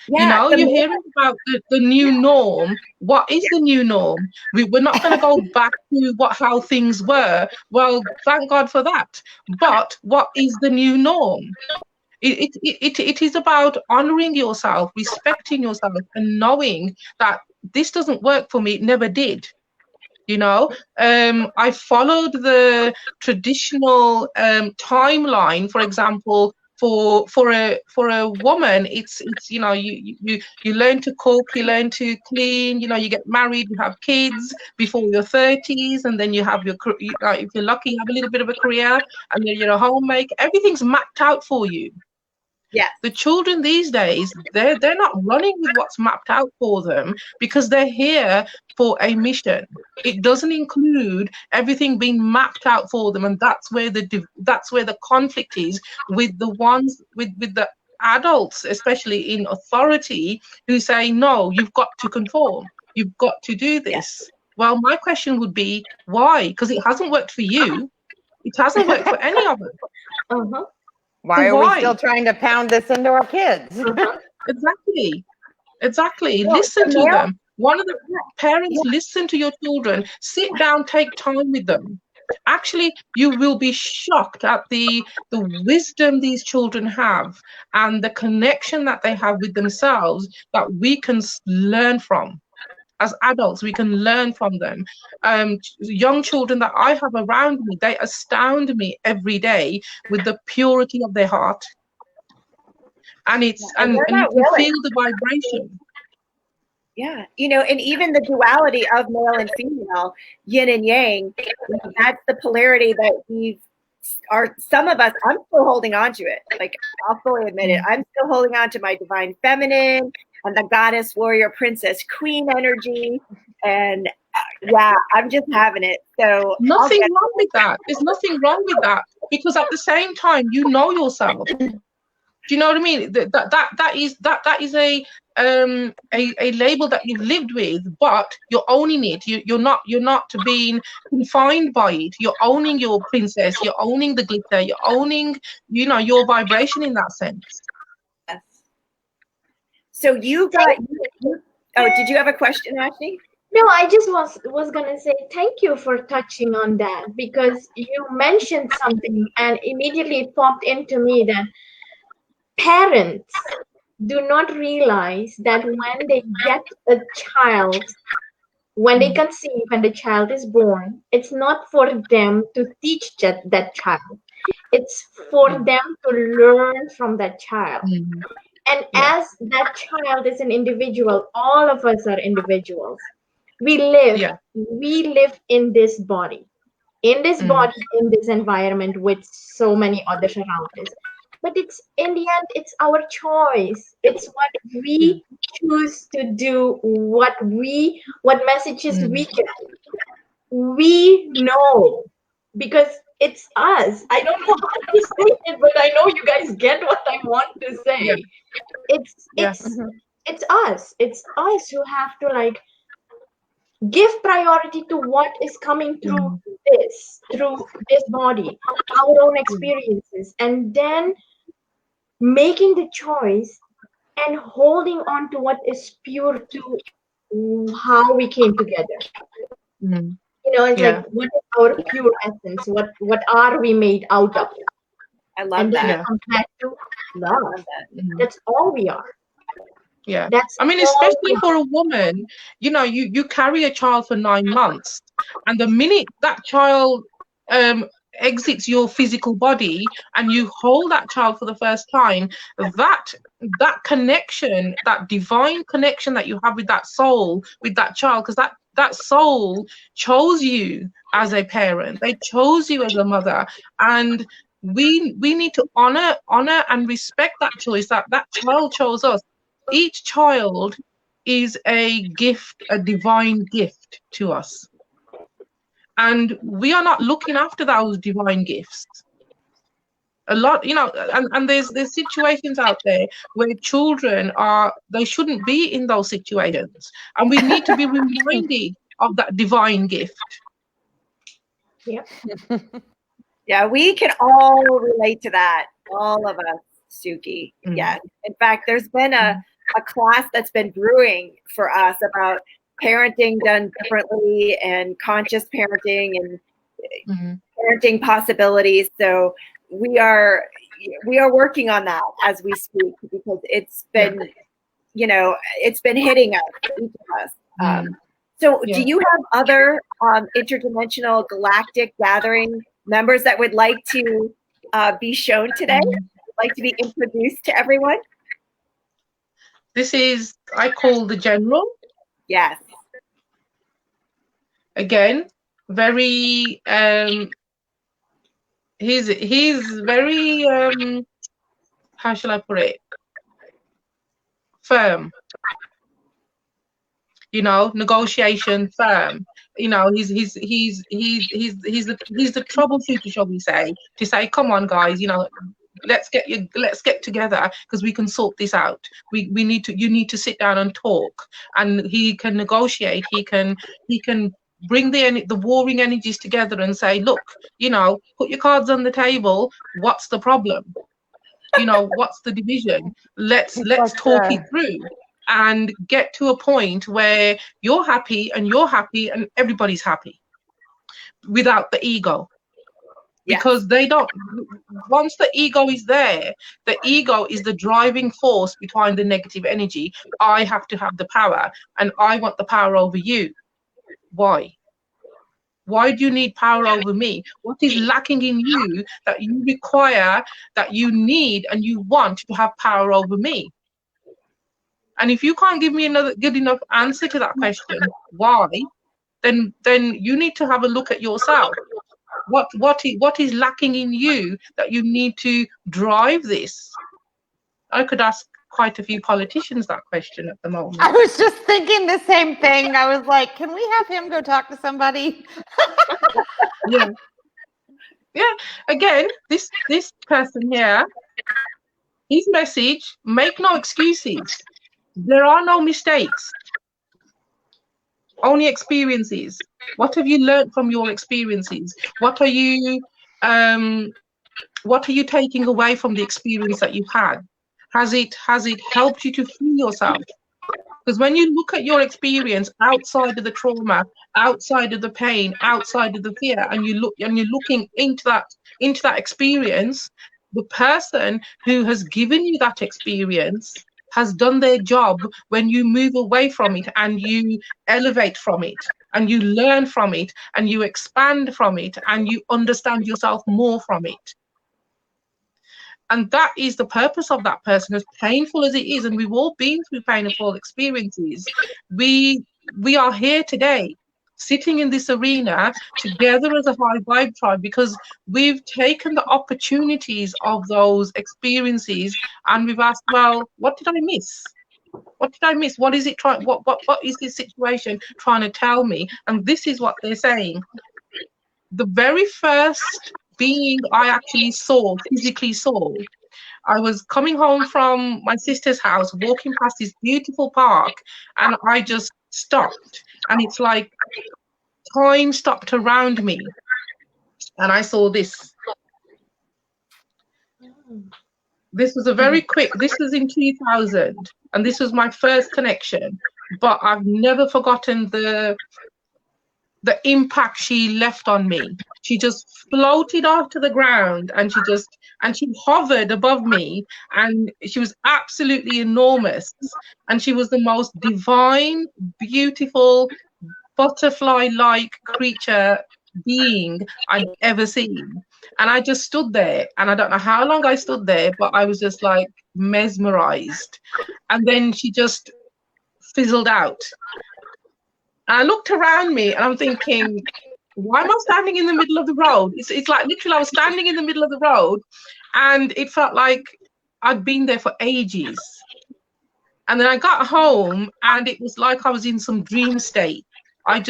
You know, you're hearing about the new norm. What is the new norm? We're not going to go back to how things were. Well, thank God for that. But what is the new norm? It is about honoring yourself, respecting yourself, and knowing that this doesn't work for me. It never did. You know, I followed the traditional timeline. For example, for a woman, it's you know, you learn to cook, you learn to clean, you know, you get married, you have kids before your 30s, and then you have your, you know, if you're lucky, you have a little bit of a career, and then you're a homemaker. Everything's mapped out for you. Yes. The children these days, they're not running with what's mapped out for them, because they're here for a mission. It doesn't include everything being mapped out for them, and that's where the conflict is with the ones with the adults, especially in authority, who say, no, you've got to conform, you've got to do this. Yes. Well, my question would be, why? Because it hasn't worked for you. It hasn't worked for any of us. Uh-huh. Why are we still trying to pound this into our kids? Exactly. Well, listen to them. One of the parents, listen to your children. Sit down, take time with them. Actually, you will be shocked at the wisdom these children have and the connection that they have with themselves that we can learn from. As adults, we can learn from them. Young children that I have around me, they astound me every day with the purity of their heart. And it's and you can feel the vibration. Yeah, you know, and even the duality of male and female, yin and yang, that's the polarity that some of us, I'm still holding on to it. Like, I'll fully admit it. I'm still holding on to my divine feminine and the goddess, warrior, princess, queen energy. And yeah, I'm just having it. So nothing wrong with that. There's nothing wrong with that, because at the same time, you know yourself. Do you know what I mean? That is a label that you've lived with, but you're owning it. You're not being confined by it. You're owning your princess. You're owning the glitter. You're owning, you know, your vibration in that sense. Yes. So you got. Did you have a question, Ashley? No, I just was gonna say thank you for touching on that, because you mentioned something and immediately it popped into me that parents do not realize that when they get a child, when they conceive and the child is born, it's not for them to teach that child. It's for them to learn from that child. And as that child is an individual, all of us are individuals. We live in this body, in this environment with so many others around us. But it's in the end, it's our choice. It's what we choose to do, what messages we get. We know, because it's us. I don't know how to say it, but I know you guys get what I want to say. It's us. It's us who have to, like, give priority to what is coming through this body, our own experiences, and then making the choice and holding on to what is pure to how we came together. You know, it's like, what is our pure essence? What are we made out of? I love that. And come back to love. That's all we are. Yeah. I mean, especially for a woman, you know, you carry a child for 9 months, and the minute that child exits your physical body and you hold that child for the first time, that connection, that divine connection that you have with that soul, with that child, because that soul chose you as a parent, they chose you as a mother, and we need to honor and respect that choice, that child chose us. Each child is a gift, a divine gift to us. And we are not looking after those divine gifts. A lot, you know, and there's situations out there where children they shouldn't be in those situations. And we need to be reminded of that divine gift. Yep. Yeah, we can all relate to that. All of us, Suki. Yeah. In fact, there's been a class that's been brewing for us about parenting done differently and conscious parenting and parenting possibilities. So we are, we are working on that as we speak, because it's been, you know, it's been hitting us, each of us. So do you have other interdimensional galactic gathering members that would like to be shown today? Like to be introduced to everyone? This is, I call the General. Yes. Again, very he's very how shall I put it? Firm. You know, negotiation firm. You know, he's the troubleshooter, shall we say, to say, come on guys, you know, let's get together because we can sort this out. You need to sit down and talk. And he can negotiate, he can bring the warring energies together and say, look, you know, put your cards on the table, what's the problem? You know, what's the division? Let's talk it through and get to a point where you're happy and everybody's happy without the ego. Because they don't, once the ego is there, the ego is the driving force behind the negative energy. I have to have the power and I want the power over you. Why? Why do you need power over me? What is lacking in you that you require, that you need and you want to have power over me? And if you can't give me another good enough answer to that question, why, then you need to have a look at yourself. What is lacking in you that you need to drive this? I could ask quite a few politicians that question at the moment. I was just thinking the same thing. I was like, can we have him go talk to somebody? Yeah. Again, this person here, his message: make no excuses. There are no mistakes, only experiences. What have you learned from your experiences? What are you taking away from the experience that you've had? Has it helped you to free yourself? Because when you look at your experience outside of the trauma, outside of the pain, outside of the fear, and you're looking into that experience, the person who has given you that experience has done their job when you move away from it and you elevate from it and you learn from it and you expand from it and you understand yourself more from it. And that is the purpose of that person, as painful as it is. And we've all been through painful experiences. We are here today, sitting in this arena together as a high vibe tribe, because we've taken the opportunities of those experiences and we've asked, well, what did I miss? What did I miss? What is it trying? What is this situation trying to tell me? And this is what they're saying. The very first being I actually physically saw, I was coming home from my sister's house, walking past this beautiful park, and I just stopped. And it's like time stopped around me. And I saw this. This was a very quick, this was in 2000, and this was my first connection. But I've never forgotten the impact she left on me. She just floated off to the ground and she hovered above me, and she was absolutely enormous, and she was the most divine, beautiful, butterfly-like creature being I'd ever seen. And I just stood there, and I don't know how long I stood there, but I was just like mesmerized. And then she just fizzled out. I looked around me and I'm thinking, why am I standing in the middle of the road? It's like literally I was standing in the middle of the road, and it felt like I'd been there for ages. And then I got home and it was like I was in some dream state. I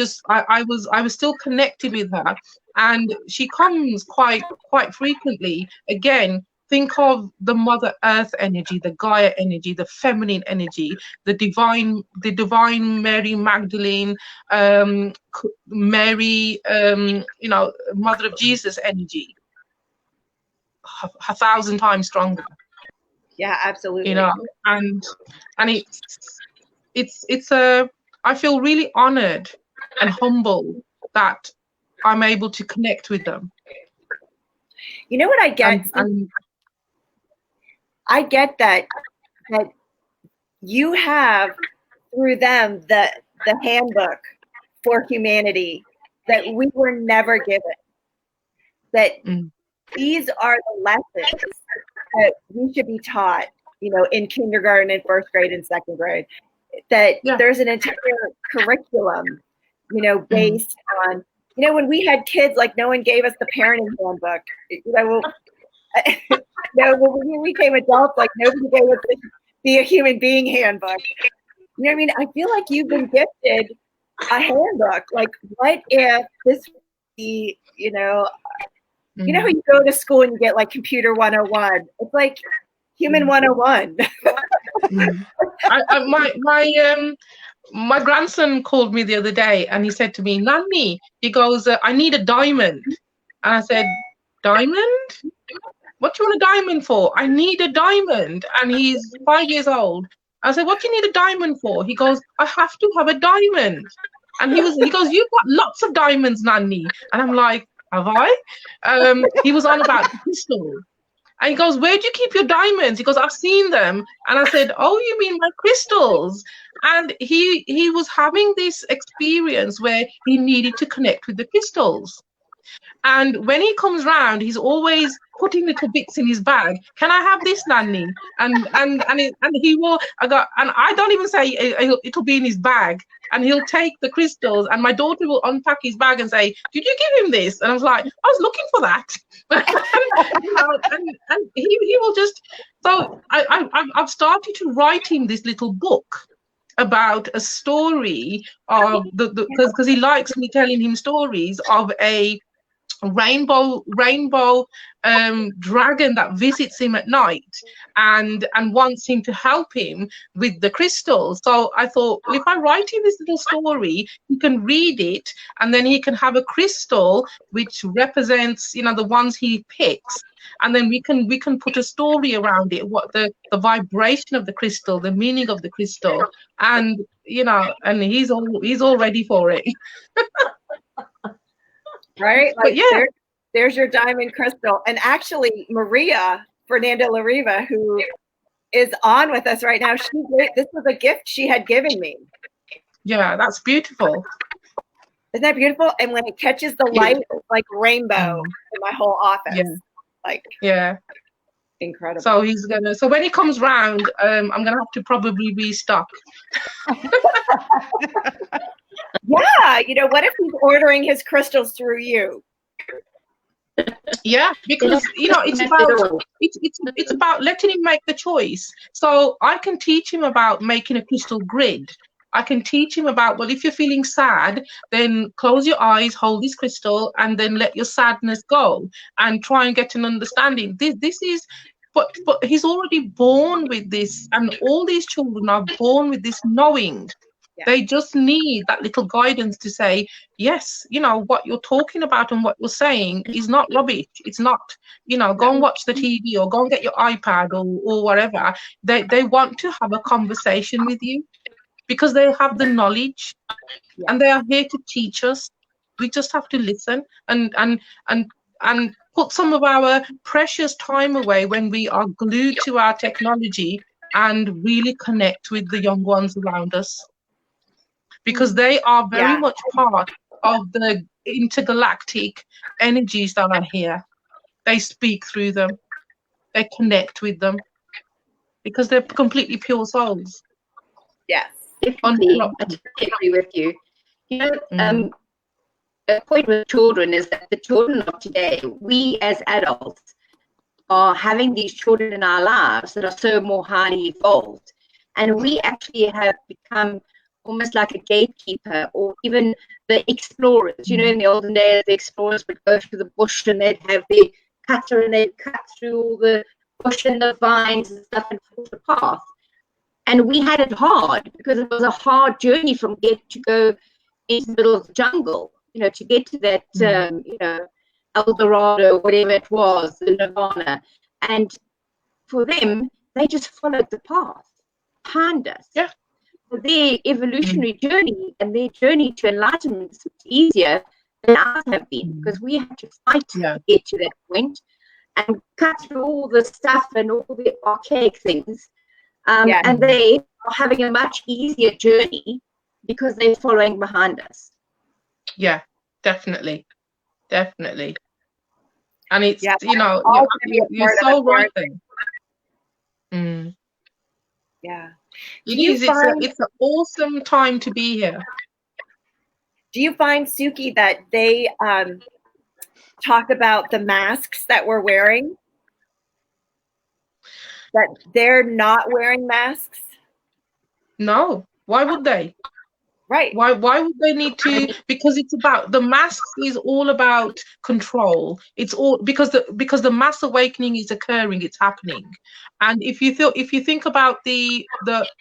was still connected with her, and she comes quite frequently. Again, think of the Mother Earth energy, the Gaia energy, the feminine energy, the divine Mary Magdalene, Mary, Mother of Jesus energy, 1,000 times stronger. Yeah, absolutely. You know, and it's I feel really honored and humbled that I'm able to connect with them. You know what I get? I get that you have through them the handbook for humanity that we were never given. That these are the lessons that we should be taught, in kindergarten and first grade and second grade. That there's an entire curriculum, based on, when we had kids, like no one gave us the parenting handbook. When we became adults, like nobody gave us the Be a Human Being handbook. You know what I mean? I feel like you've been gifted a handbook. Like, what if this would be, you know how you go to school and you get like computer 101? It's like human 101. My grandson called me the other day and he said to me, Nanny, he goes, I need a diamond. And I said, diamond? What do you want a diamond for? I need a diamond. And he's 5 years old. I said, what do you need a diamond for? He goes, I have to have a diamond. And he goes, you've got lots of diamonds, Nanny. And I'm like, have I? He was on about crystal. And he goes, where do you keep your diamonds? He goes, I've seen them. And I said, oh, you mean my crystals? And he was having this experience where he needed to connect with the crystals. And when he comes round, he's always putting little bits in his bag. Can I have this, Nanny? And he will. I don't even say it'll be in his bag. And he'll take the crystals. And my daughter will unpack his bag and say, "Did you give him this?" And I was like, "I was looking for that." and he will just. So I've started to write him this little book about a story of because he likes me telling him stories of a rainbow dragon that visits him at night and wants him to help him with the crystals. So I thought, well, if I write him this little story, he can read it and then he can have a crystal which represents, the ones he picks, and then we can put a story around it, what the vibration of the crystal, the meaning of the crystal, and and he's all ready for it. Right? Like, yeah, there's your diamond crystal. And actually, Maria Fernanda Lariva, who is on with us right now, this was a gift she had given me. Yeah, that's beautiful. Isn't that beautiful? And when it catches the light, it's like rainbow in my whole office. Yeah. Incredible. So when he comes round, I'm gonna have to probably restock. Yeah, what if he's ordering his crystals through you? Yeah, because it's about letting him make the choice. So I can teach him about making a crystal grid. I can teach him about, well, if you're feeling sad, then close your eyes, hold this crystal, and then let your sadness go, and try and get an understanding. This is. But he's already born with this, and all these children are born with this knowing. Yeah. They just need that little guidance to say, yes, what you're talking about and what you're saying is not rubbish. It's not, go and watch the TV or go and get your iPad or whatever. They want to have a conversation with you because they have the knowledge and they are here to teach us. We just have to listen and put some of our precious time away when we are glued to our technology and really connect with the young ones around us. Because they are very much part of the intergalactic energies that are here. They speak through them. They connect with them. Because they're completely pure souls. Yes. I agree with you. The point with children is that the children of today, we as adults are having these children in our lives that are so more highly evolved. And we actually have become almost like a gatekeeper, or even the explorers. In the olden days, the explorers would go through the bush and they'd have their cutter and they'd cut through all the bush and the vines and stuff and forge a path. And we had it hard because it was a hard journey from get to go into the middle of the jungle, to get to that, El Dorado, whatever it was, the Nirvana. And for them, they just followed the path behind us. Yeah. Their evolutionary journey and their journey to enlightenment is much easier than ours have been, because we had to fight to get to that point. and cut through all the stuff and all the archaic things. Yeah. And they are having a much easier journey because they're following behind us. Yeah, definitely. Definitely. And it's, Yeah, you know, all gonna be a you're part of so it, right there. Mm. Yeah. It is. It's an awesome time to be here. Do you find, Suki, that they talk about the masks that we're wearing? That they're not wearing masks? No. Why would they? Right. Why would they need to? Because it's about, the mask is all about control. It's all because the mass awakening is occurring, it's happening. And if you think about the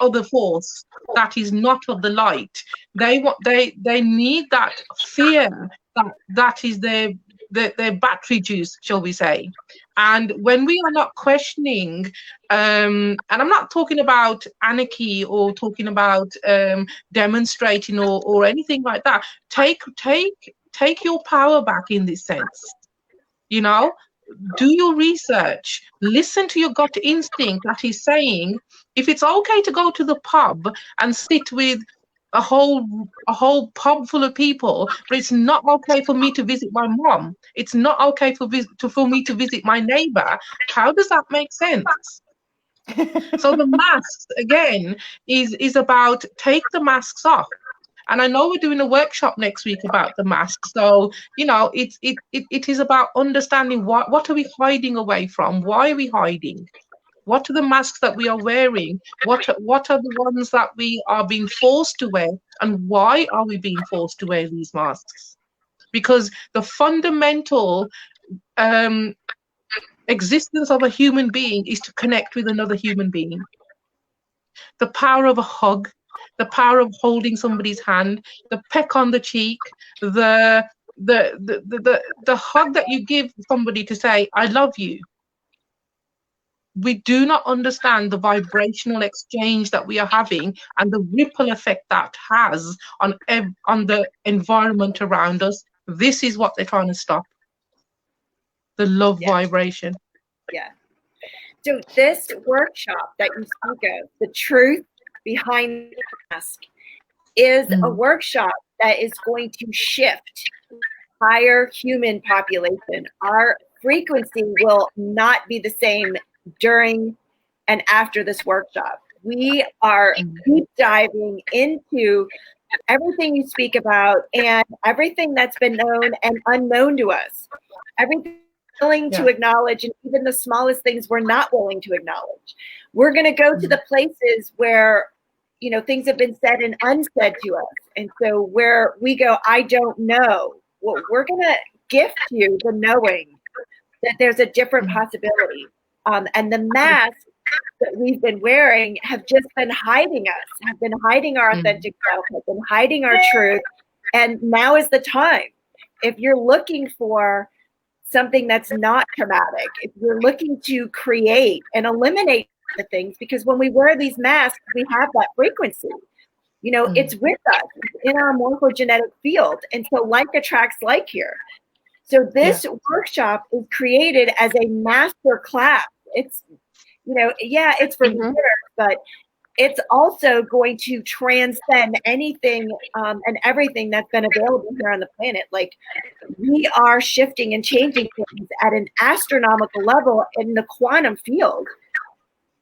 other force that is not of the light, they need that fear, that is their battery juice, shall we say. And when we are not questioning, and I'm not talking about anarchy or talking about demonstrating or anything like that, take your power back in this sense. You know, do your research, listen to your gut instinct that is saying, if it's okay to go to the pub and sit with a whole pub full of people, but it's not okay for me to visit my mom, it's not okay for me to visit my neighbor, how does that make sense? So the masks, again, is about, take the masks off. And I know we're doing a workshop next week about the masks. So, you know, it is about understanding what are we hiding away from? Why are we hiding? What are the masks that we are wearing? What are the ones that we are being forced to wear? And why are we being forced to wear these masks? Because the fundamental existence of a human being is to connect with another human being. The power of a hug, the power of holding somebody's hand, the peck on the cheek, the hug that you give somebody to say, I love you. We do not understand the vibrational exchange that we are having and the ripple effect that has on the environment around us. This is what they're trying to stop. The love vibration. Yeah. So this workshop that you speak of, the truth behind the mask, is a workshop that is going to shift higher human population. Our frequency will not be the same during and after this workshop. We are deep diving into everything you speak about and everything that's been known and unknown to us. Everything willing to acknowledge, and even the smallest things we're not willing to acknowledge. We're going to go to the places where, you know, things have been said and unsaid to us. And so where we go, I don't know. Well, we're going to gift you the knowing that there's a different possibility. And the masks that we've been wearing have just been hiding us, have been hiding our authentic self, have been hiding our truth. And now is the time. If you're looking for something that's not traumatic, if you're looking to create and eliminate the things, because when we wear these masks, we have that frequency. You know, it's with us, it's in our morphogenetic field. And so like attracts like here. So this workshop is created as a master class. It's, you know, it's for beginners, but it's also going to transcend anything and everything that's been available here on the planet. Like, we are shifting and changing things at an astronomical level in the quantum field.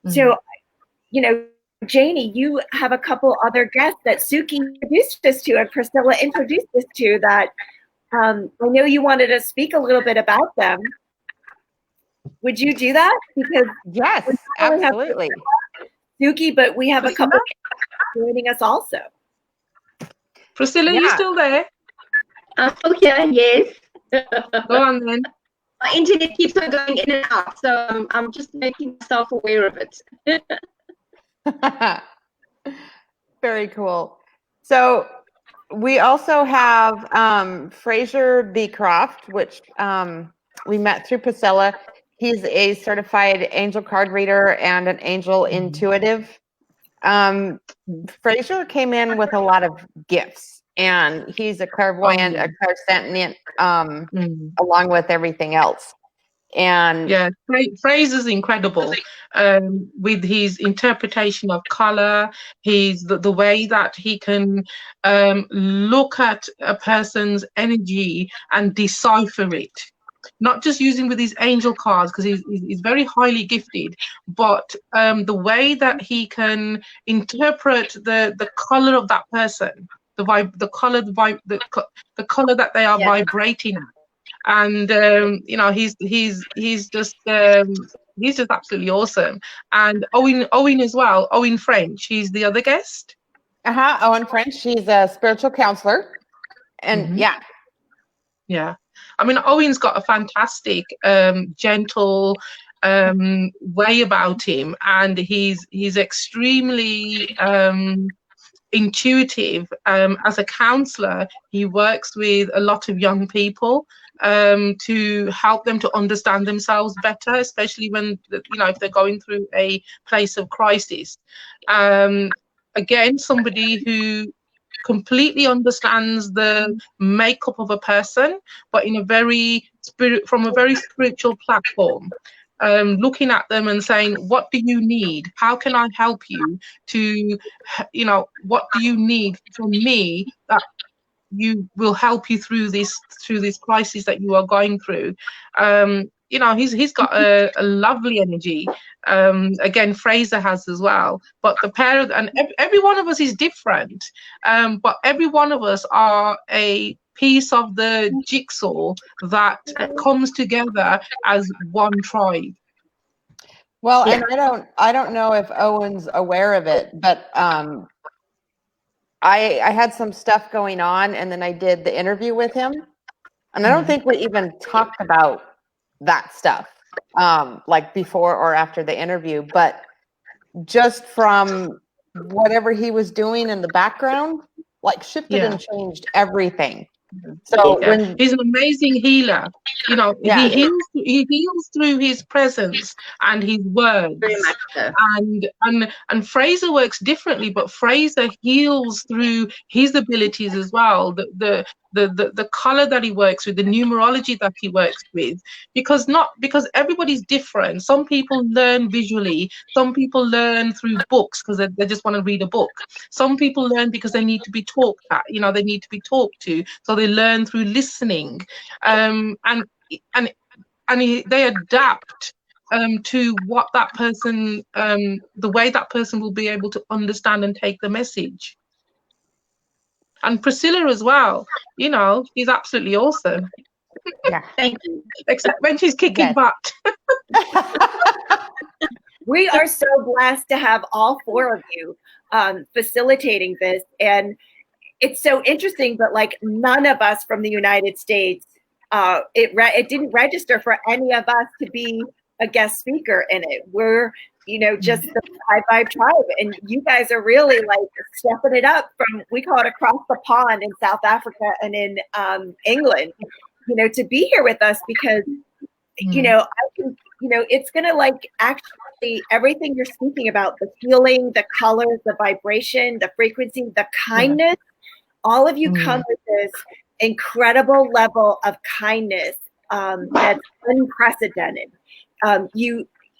So, you know, Janie, you have a couple other guests that Suki introduced us to and Priscilla introduced us to that I know you wanted to speak a little bit about them. Would you do that? Because yes, absolutely. Suki, but we have Priscilla? A couple joining us also. Priscilla, you still there? Oh yeah, yes. Go on then. My internet keeps on going in and out, so I'm just making myself aware of it. Very cool. So we also have Fraser Beecroft, which we met through Priscilla. He's a certified angel card reader and an angel intuitive. Fraser came in with a lot of gifts, and he's a clairvoyant, a clairsentient, along with everything else. And yeah, Fraser's incredible with his interpretation of color, the way that he can look at a person's energy and decipher it. Not just using with his angel cards, because he's very highly gifted, but the way that he can interpret the color of that person, the color that they are vibrating at. And you know, he's just absolutely awesome. And Owen as well, Owen French, he's the other guest. Owen French, she's a spiritual counselor. And yeah, I mean, Owen's got a fantastic gentle way about him, and he's extremely intuitive. As a counselor, he works with a lot of young people to help them to understand themselves better, especially when, you know, if they're going through a place of crisis. Again, somebody who completely understands the makeup of a person, but in a very from a very spiritual platform. Looking at them and saying, what do you need? How can I help you to, you know, what do you need from me that you will help you through this crisis that you are going through? You know, he's got a lovely energy. Again, Fraser has as well. But the pair of, and every one of us is different. But every one of us are a piece of the jigsaw that comes together as one tribe. Well, and I don't know if Owen's aware of it, but I had some stuff going on, and then I did the interview with him, and I don't think we even talked about that stuff, like before or after the interview, but just from whatever he was doing in the background, like shifted and changed everything. So he's an amazing healer. You know, he heals through his presence and his words. And Fraser works differently, but Fraser heals through his abilities as well. The color that he works with, the numerology that he works with, because everybody's different. Some people learn visually, some people learn through books because they just want to read a book. Some people learn because they need to be talked at, you know, they need to be talked to, so they learn through listening. They adapt to what that person, the way that person will be able to understand and take the message. And Priscilla as well, you know, she's absolutely awesome. Yeah, thank you. Except when she's kicking butt. We are so blessed to have all four of you facilitating this. And it's so interesting, but like none of us from the United States, it didn't register for any of us to be a guest speaker in it. We're, you know, just the High Vibe tribe, and you guys are really like stepping it up from, we call it across the pond in South Africa and in England, you know, to be here with us because, you know, it's gonna like actually everything you're speaking about, the feeling, the colors, the vibration, the frequency, the kindness, all of you come with this incredible level of kindness that's unprecedented.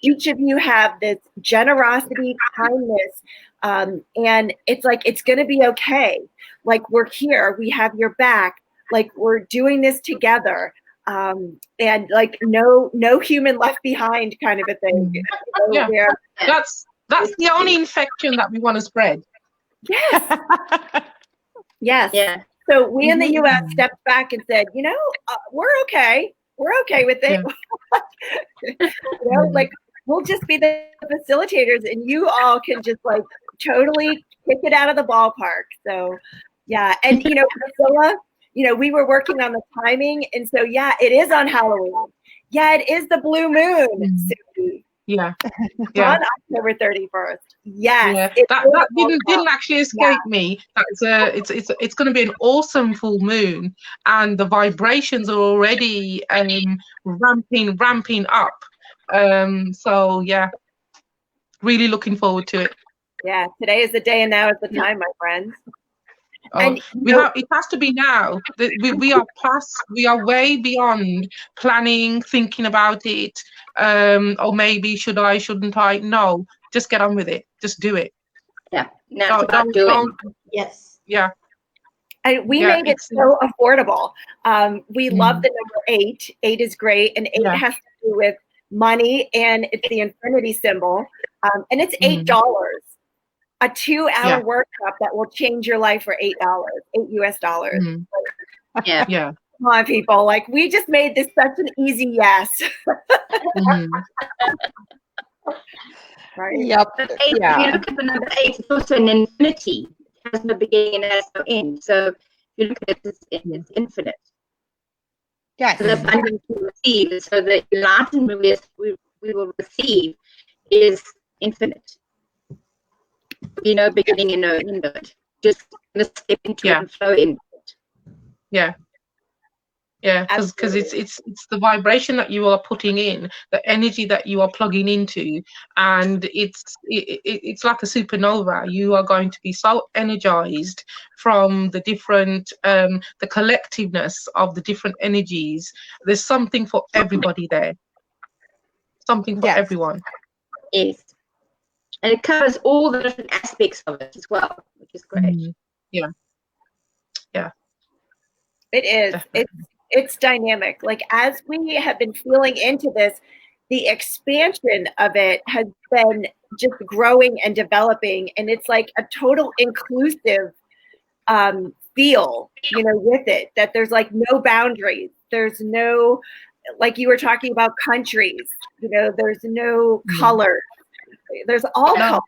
Each of you have this generosity, kindness, and it's like, it's going to be okay. Like, we're here, we have your back, like we're doing this together, and like no human left behind kind of a thing. That's the only infection that we want to spread. Yes. Yes. Yeah. So we in the U.S. stepped back and said, you know, we're okay. We're okay with it. You know, like, we'll just be the facilitators and you all can just like totally kick it out of the ballpark. So yeah. And you know, Priscilla, you know, we were working on the timing, and so yeah, it is on Halloween. Yeah, it is the blue moon, Suki. Yeah. On October 31st. Yes. Yeah. That didn't actually escape me. That's it's going to be an awesome full moon, and the vibrations are already ramping up. So yeah, really looking forward to it. Yeah, today is the day and now is the time, my friends. And It has to be now. We are past. We are way beyond planning, thinking about it. Or maybe should I? Shouldn't I? No, just get on with it. Just do it. Yeah, now it's about doing. Don't, Yes. yeah. And we Yeah, made it so affordable. We love the number 8. 8 is great, and 8 has to do with money, and it's the infinity symbol. And it's $8. A 2-hour workshop that will change your life for $8, $8 US. Yeah. Yeah. Come on, people! Like, we just made this such an easy yes. Right? Yep. But 8, if you look at the number 8, it's also an infinity. It has no beginning and has no end. So if you look at it, it's infinite. Yes. So the abundance we receive, so the enlightenment we will receive is infinite. You know, beginning and no end of it. Just step into it and flow into it. Yeah. Yeah, because it's the vibration that you are putting in, the energy that you are plugging into, and it's like a supernova. You are going to be so energized from the different the collectiveness of the different energies. There's something for everybody there. Something for everyone. Yes. And it covers all the different aspects of it as well, which is great. Yeah. Yeah. It is. It's dynamic. Like, as we have been feeling into this, the expansion of it has been just growing and developing, and it's like a total inclusive feel, you know, with it, that there's like no boundaries. There's no, like you were talking about, countries, you know, there's no color. There's all colors.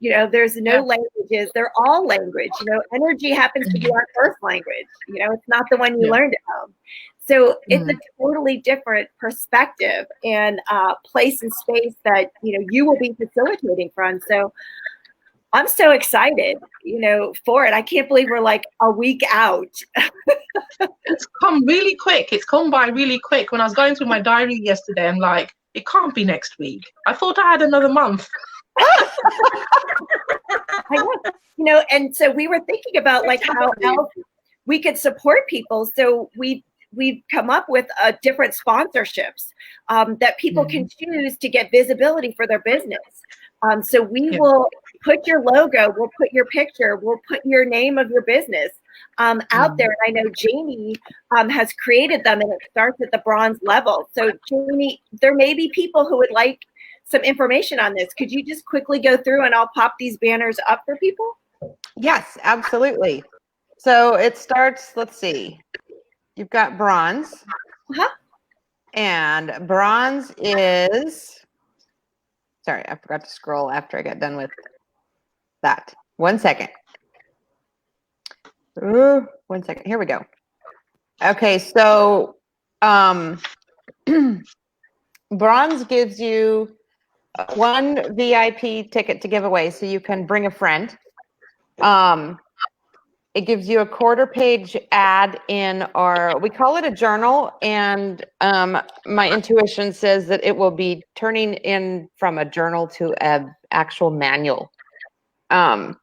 You know, there's no languages. They're all language. You know, energy happens to be our first language. You know, it's not the one you learned at home. So it's a totally different perspective and place and space that, you know, you will be facilitating from. So I'm so excited, you know, for it. I can't believe we're like a week out. It's come really quick. It's come by really quick. When I was going through my diary yesterday, I'm like, it can't be next week. I thought I had another month. You know, and so we were thinking about like how else we could support people. So we've come up with different sponsorships that people can choose to get visibility for their business. So we will put your logo, we'll put your picture, we'll put your name of your business out there. And I know Jamie has created them, and it starts at the bronze level. So Jamie, there may be people who would like some information on this. Could you just quickly go through, and I'll pop these banners up for people? Yes, absolutely. So it starts, let's see, you've got bronze. And bronze is, sorry, I forgot to scroll after I got done with that. 1 second. Ooh, 1 second. Here we go. Okay, so bronze gives you 1 VIP ticket to give away, so you can bring a friend. It gives you a 1/4-page ad in our, we call it a journal, and my intuition says that it will be turning in from a journal to an actual manual. And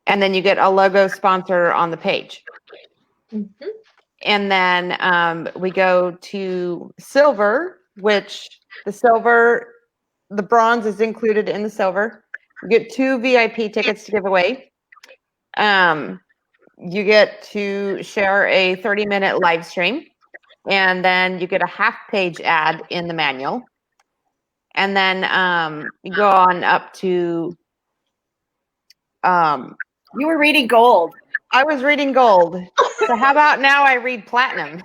then you get a logo sponsor on the page. And then we go to silver, which the bronze is included in the silver. You get 2 VIP tickets to give away. You get to share a 30-minute live stream, and then you get a 1/2-page ad in the manual. And then you go on up to. You were reading gold. I was reading gold. So how about now I read platinum?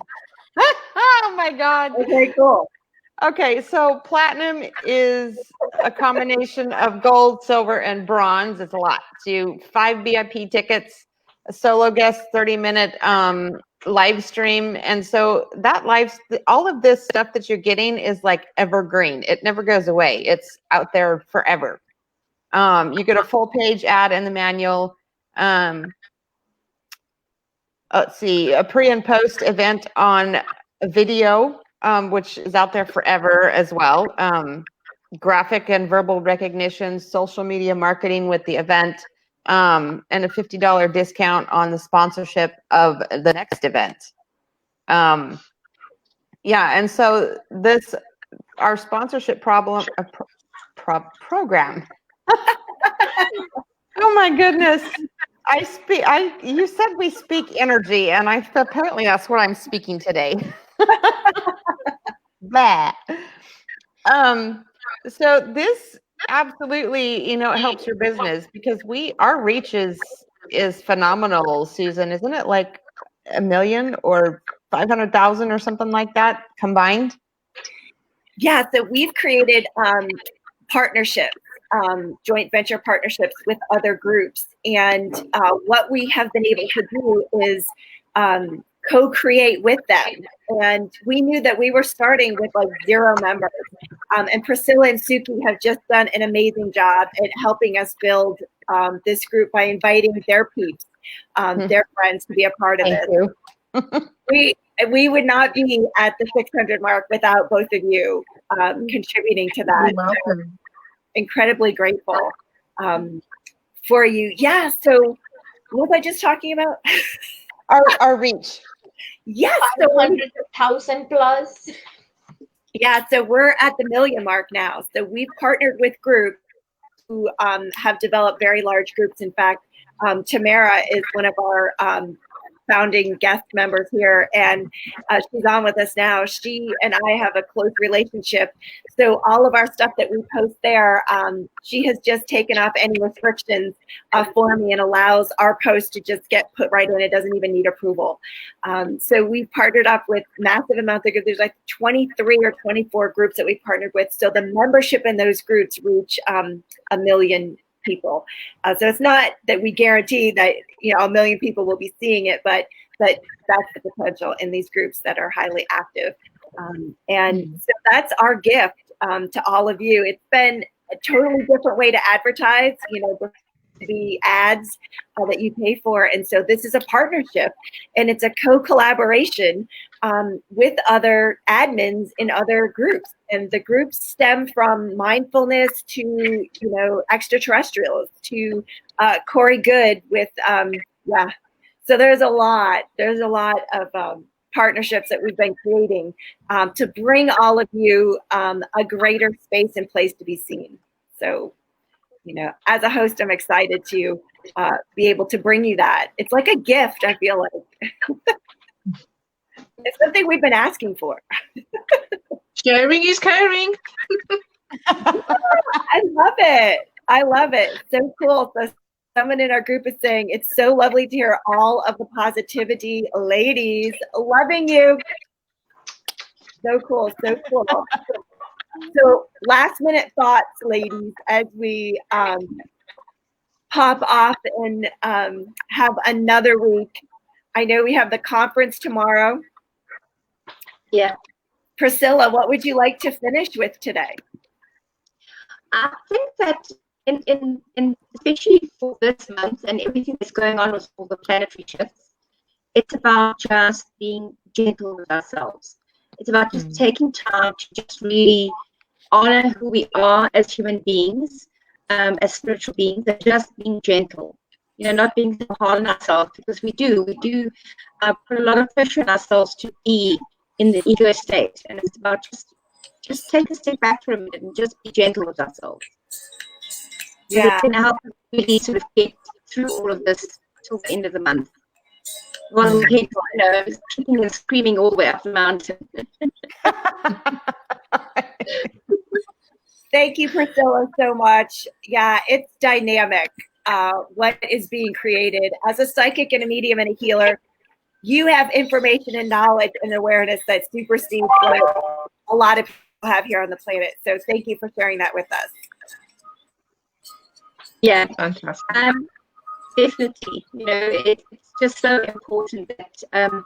Oh my God. Okay, cool. Okay, so platinum is a combination of gold, silver, and bronze. It's a lot. So 5 VIP tickets, a solo guest 30-minute live stream. And so that all of this stuff that you're getting is like evergreen. It never goes away. It's out there forever. You get a full-page ad in the manual. Let's see, a pre and post event on a video, which is out there forever as well. Graphic and verbal recognition, social media marketing with the event, and a $50 discount on the sponsorship of the next event. Yeah, and so our sponsorship program. Oh my goodness. You said we speak energy, and apparently that's what I'm speaking today. That. So this absolutely, it helps your business because our reach is phenomenal, Susan. Isn't it like 1 million or 500,000 or something like that combined? Yeah, so we've created partnerships, joint venture partnerships with other groups. And what we have been able to do is co-create with them. And we knew that we were starting with like 0 members. And Priscilla and Suki have just done an amazing job at helping us build this group by inviting their peeps, their friends to be a part of it. We would not be at the 600 mark without both of you contributing to that. So incredibly grateful for you. Yeah. So what was I just talking about? Our reach. Yes. 100,000 plus. Yeah. So we're at the 1 million mark now. So we've partnered with groups who have developed very large groups. In fact, Tamara is one of our founding guest members here, and she's on with us now. She and I have a close relationship, so all of our stuff that we post there, she has just taken off any restrictions for me and allows our post to just get put right in. It doesn't even need approval. So we've partnered up with massive amounts of groups. There's like 23 or 24 groups that we've partnered with. So the membership in those groups reach 1 million people. So it's not that we guarantee that 1 million people will be seeing it, but that's the potential in these groups that are highly active. And so that's our gift to all of you. It's been a totally different way to advertise, the ads that you pay for. And so this is a partnership, and it's a co-collaboration with other admins in other groups. And the groups stem from mindfulness to, extraterrestrials to Corey Good with, So there's a lot of partnerships that we've been creating to bring all of you a greater space and place to be seen. So, as a host, I'm excited to be able to bring you that. It's like a gift, I feel like. It's something we've been asking for. Sharing is caring. I love it. So cool. So someone in our group is saying, it's so lovely to hear all of the positivity. Ladies, loving you. So cool. So last minute thoughts, ladies, as we pop off and have another week. I know we have the conference tomorrow. Yeah. Priscilla, what would you like to finish with today? I think that in especially for this month and everything that's going on with all the planetary shifts, it's about just being gentle with ourselves. It's about just taking time to just really honor who we are as human beings, as spiritual beings, and just being gentle. Not being so hard on ourselves, because we do put a lot of pressure on ourselves to be in the ego state, and it's about just take a step back for a minute and just be gentle with ourselves. Yeah, it's going to help us really sort of get through all of this till the end of the month. Well, kicking and screaming all the way up the mountain. Thank you, Priscilla, so much. Yeah, it's dynamic. What is being created as a psychic and a medium and a healer. You have information and knowledge and awareness that supersedes what a lot of people have here on the planet. So thank you for sharing that with us. Yeah, Fantastic. Definitely. It's just so important that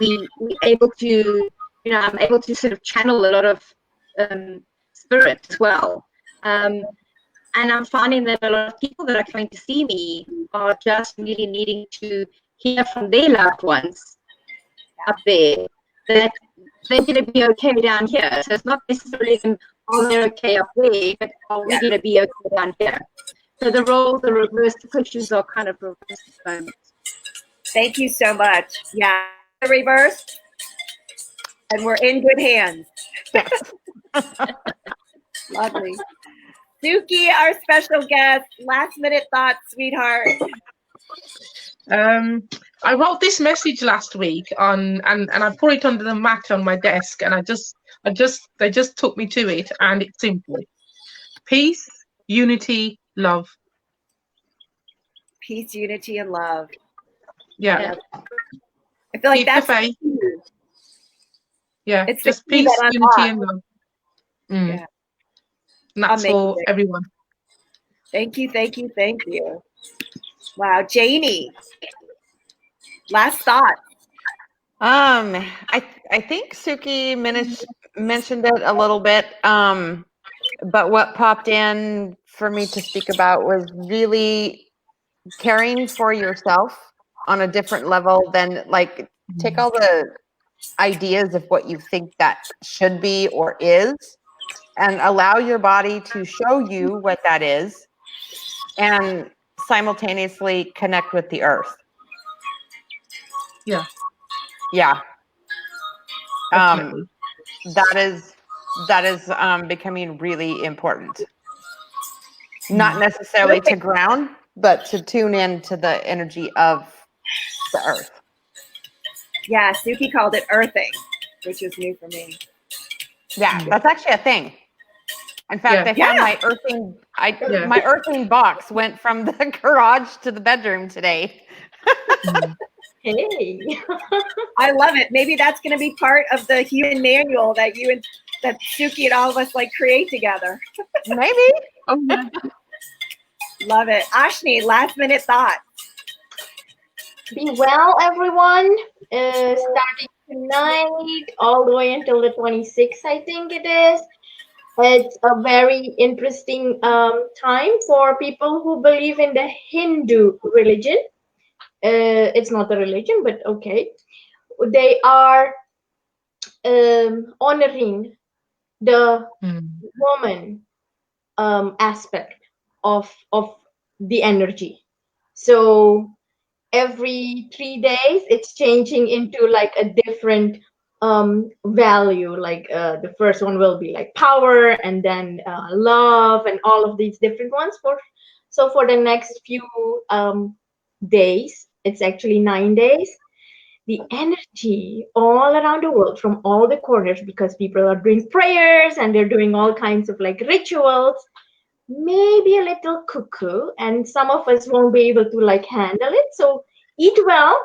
we able to, I'm able to sort of channel a lot of spirit as well. And I'm finding that a lot of people that are coming to see me are just really needing to hear from their loved ones up there that they're going to be okay down here. So it's not necessarily them, they're okay up there, but are we going to be okay down here? So the roles are reversed, the cushions are kind of reversed at the moment. Thank you so much. Yeah, reverse, and we're in good hands. Yes. Lovely. Suki, our special guest, last minute thoughts, sweetheart. I wrote this message last week and I put it under the mat on my desk, and they just took me to it, and it's simple: peace, unity, love. Peace, unity, and love. Yeah. I feel like Keep the that's faith. Yeah, it's just the key peace, that unity, unlocks. and love. Yeah. And that's for Amazing. everyone. Thank you, thank you, thank you. Wow, Janie. Last thought. I think Suki mentioned it a little bit. But what popped in for me to speak about was really caring for yourself on a different level than, like, take all the ideas of what you think that should be or is, and allow your body to show you what that is, and simultaneously connect with the earth. Yeah. Yeah. Definitely. That is becoming really important. Not necessarily to ground, but to tune in to the energy of the earth. Yeah, Suki called it earthing, which is new for me. Yeah, that's actually a thing. In fact, I found my earthing. My earthing box went from the garage to the bedroom today. Hey. I love it. Maybe that's going to be part of the human manual that that Suki and all of us create together. Maybe. Oh, yeah. Love it. Ashni, last minute thought. Be well, everyone. Starting tonight, all the way until the 26th, I think it is. It's a very interesting time for people who believe in the Hindu religion. It's not a religion, but okay. They are honoring the woman aspect of the energy. So every 3 days, it's changing into like a different value. Like the first one will be like power, and then love, and all of these different ones. So for the next few days, it's actually 9 days. The energy all around the world from all the corners, because people are doing prayers and they're doing all kinds of like rituals, maybe a little cuckoo, and some of us won't be able to like handle it. So eat well,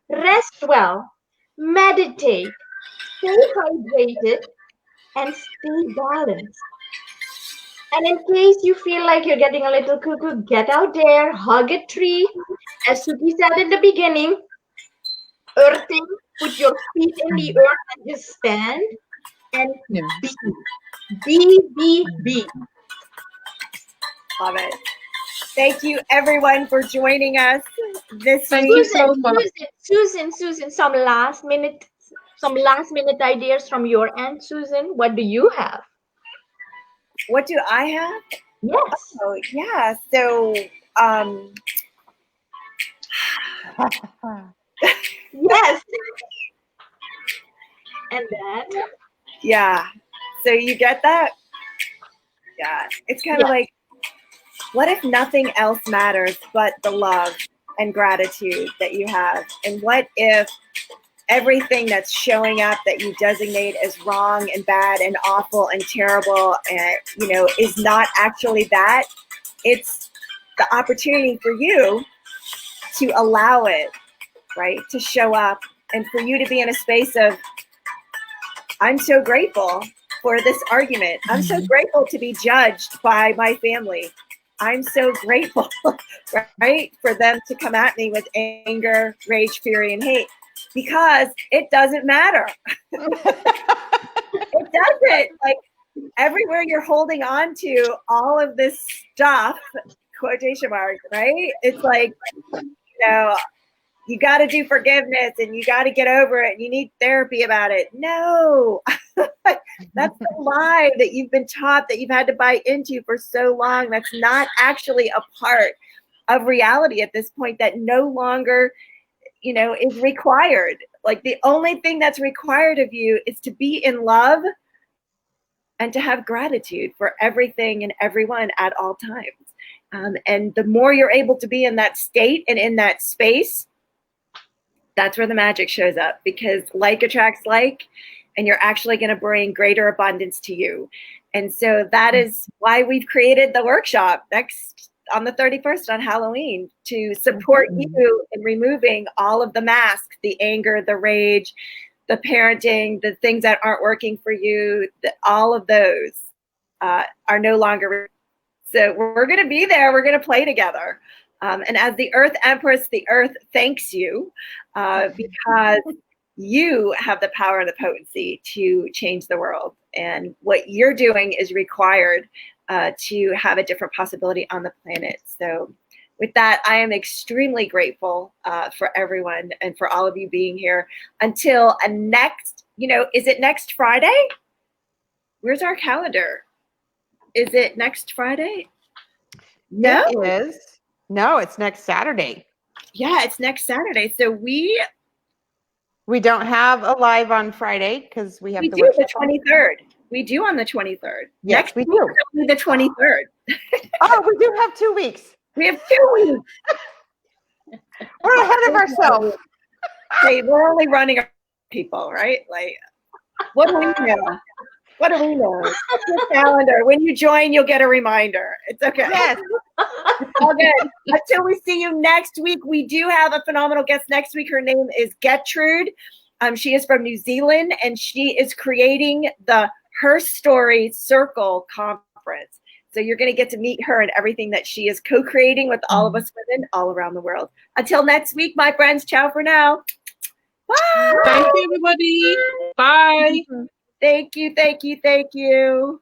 rest well, meditate, stay hydrated, and stay balanced. And in case you feel like you're getting a little cuckoo, get out there, hug a tree. As Suki said in the beginning, earthing, put your feet in the earth and just stand and be. Love it. Thank you, everyone, for joining us this Thank week. you so much. Susan, some last minute ideas from your end, Susan. What do you have? What do I have? Yes. Oh, yeah. So, Yes. And then? Yeah. So you get that? Yeah. It's kind of like, what if nothing else matters but the love and gratitude that you have? And what if everything that's showing up that you designate as wrong and bad and awful and terrible and, is not actually that? It's the opportunity for you to allow it, right? To show up, and for you to be in a space of, I'm so grateful for this argument. I'm so grateful to be judged by my family. I'm so grateful, right, for them to come at me with anger, rage, fury, and hate, because it doesn't matter. It doesn't. Like, everywhere you're holding on to all of this stuff, quotation marks, right? It's like, you got to do forgiveness and you got to get over it and you need therapy about it. No, that's the lie that you've been taught, that you've had to buy into for so long. That's not actually a part of reality at this point, that no longer, you know, is required. Like, the only thing that's required of you is to be in love and to have gratitude for everything and everyone at all times. And the more you're able to be in that state and in that space, that's where the magic shows up, because like attracts like, and you're actually going to bring greater abundance to you. And so that is why we've created the workshop next on the 31st on Halloween, to support you in removing all of the masks, the anger, the rage, the parenting, the things that aren't working for you, all of those are no longer. So we're going to be there. We're going to play together. And as the Earth Empress, the Earth thanks you because you have the power and the potency to change the world. And what you're doing is required to have a different possibility on the planet. So with that, I am extremely grateful for everyone and for all of you being here until next, is it next Friday? Where's our calendar? Is it next Friday? No. It is. No, it's next Saturday. Yeah, it's next Saturday. So we don't have a live on Friday because we have do the 23rd. We do on the 23rd. Yes, next we week do. Will be the 23rd. Oh, we do have 2 weeks. We have 2 weeks. We're ahead of ourselves. Hey, we're only running our people, right? Like, what do we know? What do we know? Check your calendar. When you join, you'll get a reminder. It's okay. Yes. It's all good. Until we see you next week, we do have a phenomenal guest next week. Her name is Gertrude. She is from New Zealand, and she is creating the Her Story Circle Conference. So you're going to get to meet her and everything that she is co-creating with all of us women all around the world. Until next week, my friends, ciao for now. Bye. Thank you, everybody. Bye. Thank you, thank you, thank you.